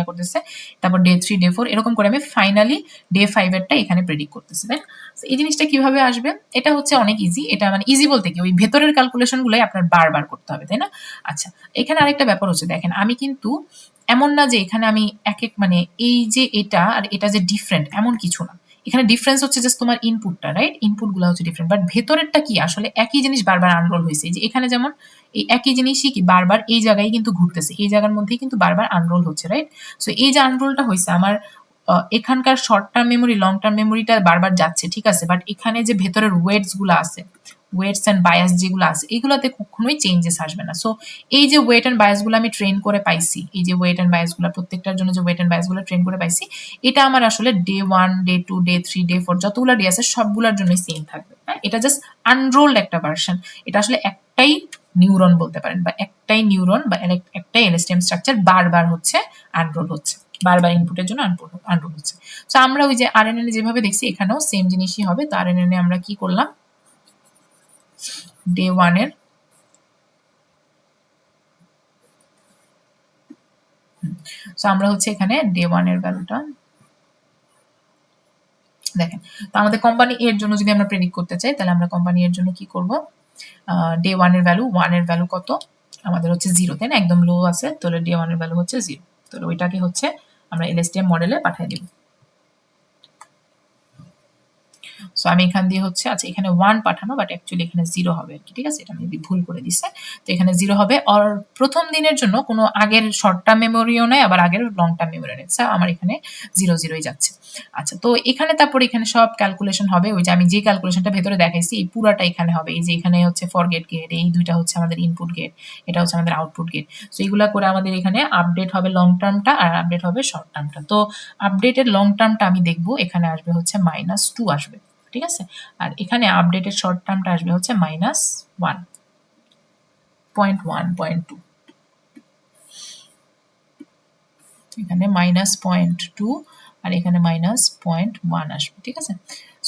করতেছে, তারপর ডে 3 ডে 4 এরকম করে আমি ফাইনালি ডে 5 এরটা এখানে প্রেডিক্ট করতেছি, তাই না? এই জিনিসটা কিভাবে আসবে, এটা হচ্ছে অনেক ইজি। এটা মানে ইজি বলতে কি ওই ভেতরের ক্যালকুলেশনগুলোই আপনার বারবার করতে হবে, তাই না? আচ্ছা, এখানে আরেকটা ব্যাপার হচ্ছে, দেখেন আমি কিন্তু এমন না যে এখানে আমি এক মানে এই যে এটা আর এটা যে ডিফারেন্ট এমন কিছু না। এখানে ডিফারেন্স হচ্ছে জাস্ট তোমার ইনপুটটা, রাইট? ইনপুটগুলো হচ্ছে ডিফারেন্ট, বাট ভেতরেরটা কি আসলে একই জিনিস বারবার আনরোল হয়েছে। যে এখানে যেমন এই একই জিনিসই কি বারবার এই জায়গায় কিন্তু ঘুরতেছে, এই জায়গার মধ্যেই কিন্তু বারবার আনরোল হচ্ছে, রাইট? সো এই যে আনরোলটা হয়েছে আমার এখানকার short term memory long term মেমোরিটা বারবার যাচ্ছে, ঠিক আছে, বাট এখানে যে ভেতরের ওয়েটস গুলো আছে, ওয়েটস অ্যান্ড বায়াস যেগুলো আছে এগুলোতে কখনোই চেঞ্জেস আসবে না। সো এই যে ওয়েট অ্যান্ড বায়াস গুলো আমি ট্রেন করে পাইছি, এই যে ওয়েট অ্যান্ড বায়াস গুলো প্রত্যেকটার জন্য যে ওয়েট অ্যান্ড বায়াস গুলো ট্রেন করে পাইছি, এটা আমার আসলে ডে 1 ডে 2 ডে 3 ডে 4 যতগুলো ডে আছে সবগুলোর জন্যই সেম থাকবে, হ্যাঁ? এটা জাস্ট আনরোলড একটা ভার্সন। এটা আসলে একটাই নিউরন বলতে পারেন, বা একটাই নিউরন বা একটাই এলএসটিএম স্ট্রাকচার বারবার হচ্ছে আনরোল হচ্ছে, বারবার ইনপুটের জন্য আনরোল হচ্ছে। সো আমরা ওই যে আরএনএন যেভাবে দেখছি এখানেও সেম জিনিসই হবে। তো আরএনএন আমরা কি করলাম, ডে 1 এর সো আমরা হচ্ছে এখানে ডে 1 এর ভ্যালুটা দেখেন। তো আমাদের কোম্পানি এর জন্য যদি আমরা প্রেডিক্ট করতে চাই তাহলে আমরা কোম্পানি এর জন্য কি করব, ডে 1 এর ভ্যালু, 1 এর ভ্যালু কত আমাদের হচ্ছে 0, তাই না? একদম লো আছে, তাহলে ডে 1 এর ভ্যালু হচ্ছে 0। তাহলে ওইটাকে হচ্ছে আমরা এলএসটিএম মডেলে পাঠিয়ে দিব। সো আমি এখান দিয়ে হচ্ছে আচ্ছা এখানে 1 পাঠানো, বাট অ্যাকচুয়ালি এখানে 0 হবে আর কি, ঠিক আছে? এটা আমি ভুল করে দিছে। তো এখানে 0 হবে। আর প্রথম দিনের জন্য কোনো আগের শর্ট টার্ম মেমোরিও নাই, আবার আগের লং টার্ম মেমোরি নেই। সো আমার এখানে 0 0ই যাচ্ছে। আচ্ছা, তো এখানে তারপর এখানে সব ক্যালকুলেশন হবে। ওই যে আমি যে ক্যালকুলেশনটা ভেতরে দেখাইছি এই পুরাটা এখানে হবে। এই যে এখানে হচ্ছে ফরগেট গেট, এই দুইটা হচ্ছে আমাদের ইনপুট গেট, এটা হচ্ছে আমাদের আউটপুট গেট। সো এইগুলা করে আমাদের এখানে আপডেট হবে লং টার্মটা আর আপডেট হবে শর্ট টার্মটা। তো আপডেটের লং টার্মটা আমি দেখবো এখানে আসবে হচ্ছে -2 আসবে, ঠিক আছে? আর এখানে আপডেটের শর্ট টার্মটা আসবে হচ্ছে -1, 0.1, 0.2, এখানে -0.2 আর এখানে -0.1 আসবে, ঠিক আছে?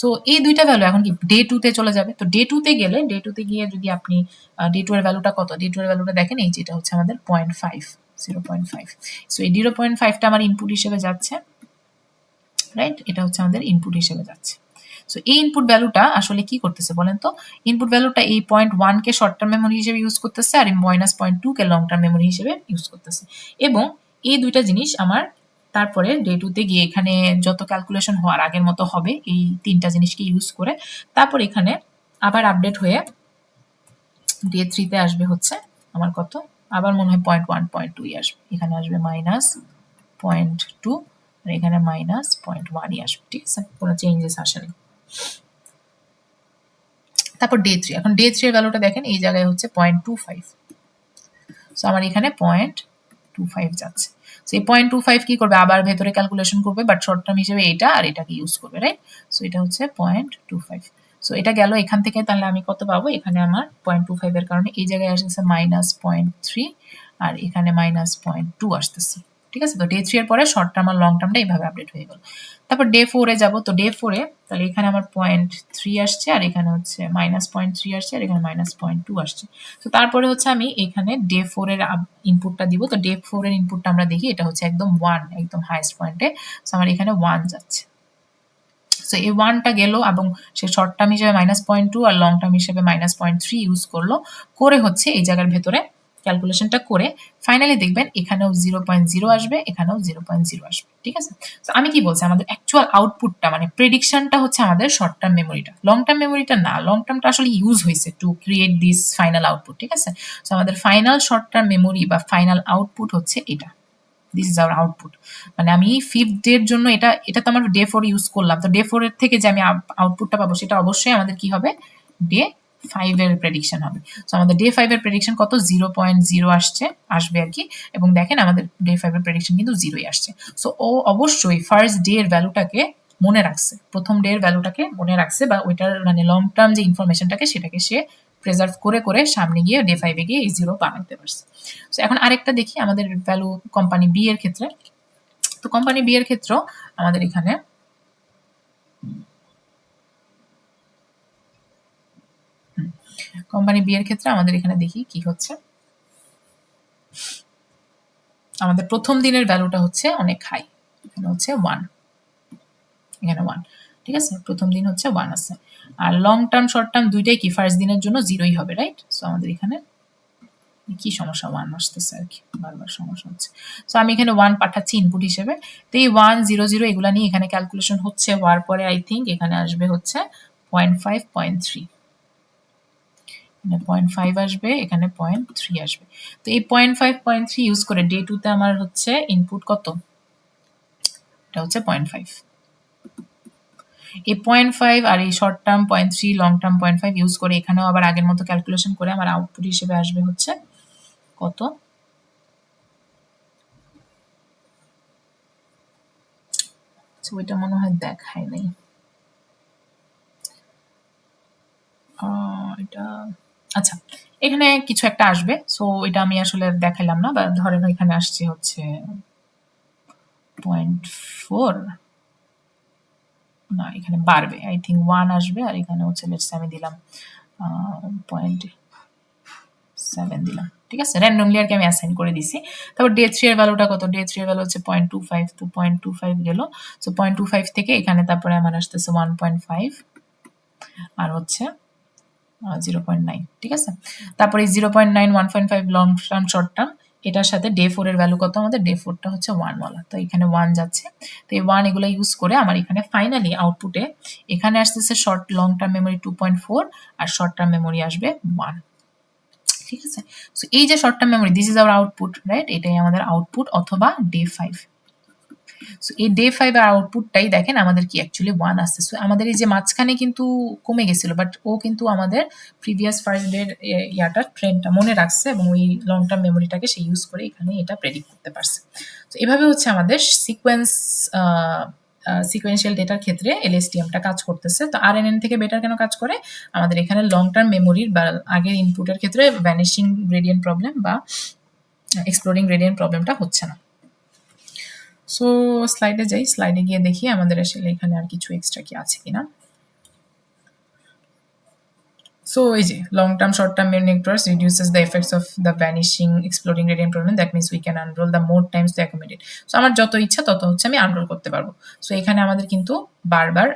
সো এই দুইটা ভ্যালু এখন কি ডে 2 তে চলে যাবে। তো ডে 2 তে গেলে ডে 2 তে গিয়ে যদি আপনি ডে 2 এর ভ্যালুটা কত, ডে 2 এর ভ্যালুটা দেখেন, এই যেটা হচ্ছে আমাদের 0.5, 0.5। সো এই 0.5টা আমার ইনপুট হিসেবে যাচ্ছে, রাইট? এটা হচ্ছে আমাদের ইনপুট হিসেবে যাচ্ছে। সো এই ইনপুট ভ্যালুটা আসলে কি করতেছে বলেন তো? ইনপুট ভ্যালুটা এই 0.1 কে শর্ট টার্ম মেমোরি হিসেবে ইউজ করতেছে আর এই -0.2 কে লং টার্ম মেমোরি হিসেবে ইউজ করতেছে। এবং এই দুইটা জিনিস আমার তারপরে ডে 2 তে গিয়ে এখানে যত ক্যালকুলেশন হওয়ার আগের মতো হবে এই তিনটা জিনিসকে ইউজ করে। তারপর এখানে আবার আপডেট হয়ে ডে 3 তে আসবে হচ্ছে আমার কত? আবার মনে হয় 0.1, 0.2 আসবে। এখানে আসবে -0.2 আর এখানে -0.1ই আসবে, ঠিক আছে? কোনো চেঞ্জেস আসেনি। তারপর ডে 3, এখন ডে 3 এর ভ্যালুটা দেখেন এই জায়গায় হচ্ছে 0.25। সো আমার এখানে 0.25 যাচ্ছে। সো এই 0.25 কি করবে, আবার ভেতরে ক্যালকুলেশন করবে, বাট শর্ট টার্ম হিসেবে এটা আর এটাকে ইউজ করবে, রাইট? সো এটা হচ্ছে 0.25। সো এটা গেল এখান থেকে, তাহলে আমি কত পাবো, এখানে আমার 0.25 এর কারণে এই জায়গায় আসতেছে -0.3 আর এখানে -0.2 আসতেছে। ঠিক আছে, তো ডে 3 এর পরে শর্ট টার্ম আর লং টার্মটা এইভাবে আপডেট হয়ে গেল। তারপর ডে 4 এ যাবো, তো ডে 4 এ তাহলে এখানে আমার 0.3 আসছে আর এখানে হচ্ছে -0.3 আসছে আর এখানে -0.2 আসছে। তো তারপরে হচ্ছে আমি এখানে ডে 4 এর ইনপুটটা দিব। তো ডে 4 এর ইনপুটটা আমরা দেখি, এটা হচ্ছে একদম 1, একদম হাইয়েস্ট পয়েন্টে। সো আমার এখানে 1 যাচ্ছে। সো এই 1টা গেল এবং সে শর্ট টার্ম হিসেবে -0.2 আর লং টার্ম হিসেবে -0.3 ইউজ করলো, করে হচ্ছে এই জায়গার ভেতরে ক্যালকুলেশনটা করে ফাইনালি দেখবেন এখানেও 0.0 আসবে, এখানেও 0.0 আসবে। ঠিক আছে, তো আমি কি বলছি, আমাদের অ্যাকচুয়াল আউটপুটটা মানে প্রেডিকশনটা হচ্ছে আমাদের শর্ট টার্ম মেমোরিটা, লং টার্ম মেমোরিটা না। লং টার্মটা আসলে ইউজ হয়েছে to create this final output. ঠিক আছে, তো আমাদের ফাইনাল শর্ট টার্ম মেমোরি বা ফাইনাল আউটপুট হচ্ছে এটা। This is our output. মানে আমি 5th ডে এর জন্য এটা এটা তো আমার ডে 4 ইউজ করলাম, তো ডে 4 এর থেকে যে আমি আউটপুটটা পাবো সেটা অবশ্যই আমাদের কি হবে, ডে 5 এর প্রেডিকশন হবে। সো আমাদের ডে 5 এর প্রেডিকশন কত, 0.0 আসবে আর কি। এবং দেখেন আমাদের ডে 5 এর প্রেডিকশন কিন্তু 0ই আসছে। সো ও অবশ্যই ফার্স্ট ডে এর ভ্যালুটাকে মনে রাখছে, প্রথম ডে এর ভ্যালুটাকে মনে রাখছে, বা ওইটার মানে লং টার্ম যে ইনফরমেশনটাকে সেটাকে সে প্রেজার্ভ করে করে সামনে গিয়ে ডে 5 এ গিয়ে এই 0 বানাইতে পারছে। সো এখন আরেকটা দেখি আমাদের ভ্যালু কোম্পানি বি এর ক্ষেত্রে। তো কোম্পানি বি এর ক্ষেত্রেও আমাদের এখানে কোম্পানি বি এর ক্ষেত্রে আমাদের এখানে দেখি কি হচ্ছে। আমাদের প্রথম দিনের ভ্যালুটা হচ্ছে অনেক হাই, এখানে হচ্ছে 1, এখানে 1। ঠিক আছে, প্রথম দিন হচ্ছে 1 আছে। আর লং টার্ম শর্ট টার্ম দুইটাই কি ফার্স্ট দিনের জন্য 0ই হবে, রাইট? সো আমাদের এখানে কি সমস্যা, 1 আসতেছে আর কি, বারবার সমস্যা হচ্ছে। সো আমি এখানে 1 পাঠাচ্ছি ইনপুট হিসেবে। তো এই 1 0 0 এগুলা নিয়ে এখানে ক্যালকুলেশন হচ্ছে, হওয়ার পরে আই থিঙ্ক এখানে আসবে হচ্ছে 0.5 0.3, এখানে 0.5 আসবে, এখানে 0.3 আসবে। তো এই 0.5 0.3 ইউজ করে ডে 2 তে আমার হচ্ছে ইনপুট কত, এটা হচ্ছে 0.5। এই 0.5 আর এই short term 0.3, long term 0.5 use করে এখানেও আবার আগের মতো ক্যালকুলেশন করে আমার আউটপুট হিসেবে আসবে হচ্ছে কত, ওইটা মনে হয় দেখায় নাই। এটা আচ্ছা, এখানে কিছু একটা আসবে। সো এটা আমি আসলে দেখাইলাম না, বা ধরেন এখানে আসছে হচ্ছে 0.4, না এখানে বাড়বে, আই থিঙ্ক 1 আসবে, আর এখানে হচ্ছে লেটস আমি দিলাম 0.7 দিলাম। ঠিক আছে, র্যান্ডমলি আর কি আমি অ্যাসাইন করে দিছি। তারপর ডে 3 এর ভ্যালুটা কত, ডে 3 এর ভ্যালু হচ্ছে 0.25, তো 0.25 গেল। সো 0.25 থেকে এখানে তারপরে আমার আসতেছে 1.5 আর হচ্ছে 0.9। ঠিক আছে, তারপরে 0.9, 1.5 লং টার্ম শর্ট টার্ম, এটার সাথে ডে 4 এর ভ্যালু কত, আমাদের ডে 4টা হচ্ছে 1 ওয়ালা, তো এখানে 1 যাচ্ছে। তো এই 1 এগুলো ইউজ করে আমার এখানে ফাইনালি আউটপুটে এখানে আসতেছে শর্ট লং টার্ম মেমোরি 2.4 আর শর্ট টার্ম মেমোরি আসবে 1। ঠিক আছে, সো এই যে short term memory, this is our output, right? এটাই আমাদের আউটপুট অথবা ডে 5। সো এই ডে 5 এর আউটপুটটাই দেখেন আমাদের কি অ্যাকচুয়ালি 1 আসছে। সো আমাদের এই যে মাঝখানে কিন্তু কমে গেছিল, বাট ও কিন্তু আমাদের প্রিভিয়াস ফার্স্ট ডে ইয়াটা ট্রেন্ডটা মনে রাখছে এবং ওই লং টার্ম মেমোরিটাকে সে ইউজ করে এখানে এটা প্রেডিক্ট করতে পারছে। তো এভাবে হচ্ছে আমাদের সিকোয়েন্সিয়াল ডেটার ক্ষেত্রে এলএসটিএমটা কাজ করতেছে। তো আরএনএন থেকে বেটার কেন কাজ করে, আমাদের এখানে লং টার্ম মেমোরির বা আগের ইনপুটের ক্ষেত্রে ভ্যানিশিং গ্রেডিয়েন্ট প্রবলেম বা এক্সপ্লোরিং গ্রেডিয়েন্ট প্রবলেমটা হচ্ছে না। সো স্লাইডে যাই, স্লাইডে গিয়ে দেখি আমাদের আসলে এখানে আর কিছু এক্সট্রা কি আছে কিনা। সো এই যে long term short term networks reduces the effects of the vanishing exploding gradient problem, that means we can unroll the more times to accommodate. So আমার যত ইচ্ছা তত হচ্ছে আমি আনরোল করতে পারবো। সো এখানে আমাদের কিন্তু বারবার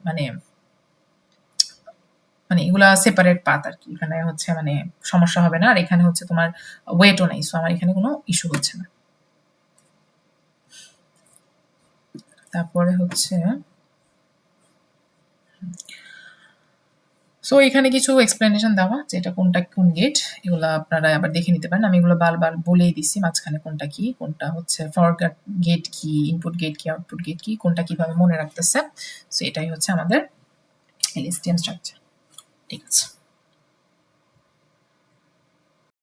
মানে মানে এগুলা সেপারেট পাথ আর কি, এখানে হচ্ছে মানে সমস্যা হবে না। আর এখানে হচ্ছে তোমার ওয়েটও নেই, সো আমার এখানে কোনো ইস্যু হচ্ছে না। তারপরে হচ্ছে সো এখানে কিছু এক্সপ্লেনেশন দেওয়া যে এটা কোনটা কোন গেট, এগুলো আপনারা আবার দেখে নিতে পারেন। আমি এগুলো বারবার বলেই দিছি মাঝখানে কোনটা কি, কোনটা হচ্ছে ফরওয়ার্ড গেট কি, ইনপুট গেট কি, আউটপুট গেট কি, কোনটা কিভাবে মনে রাখতেছে। সো এটাই হচ্ছে আমাদের এলএসটিএম স্ট্রাকচার। ঠিক আছে।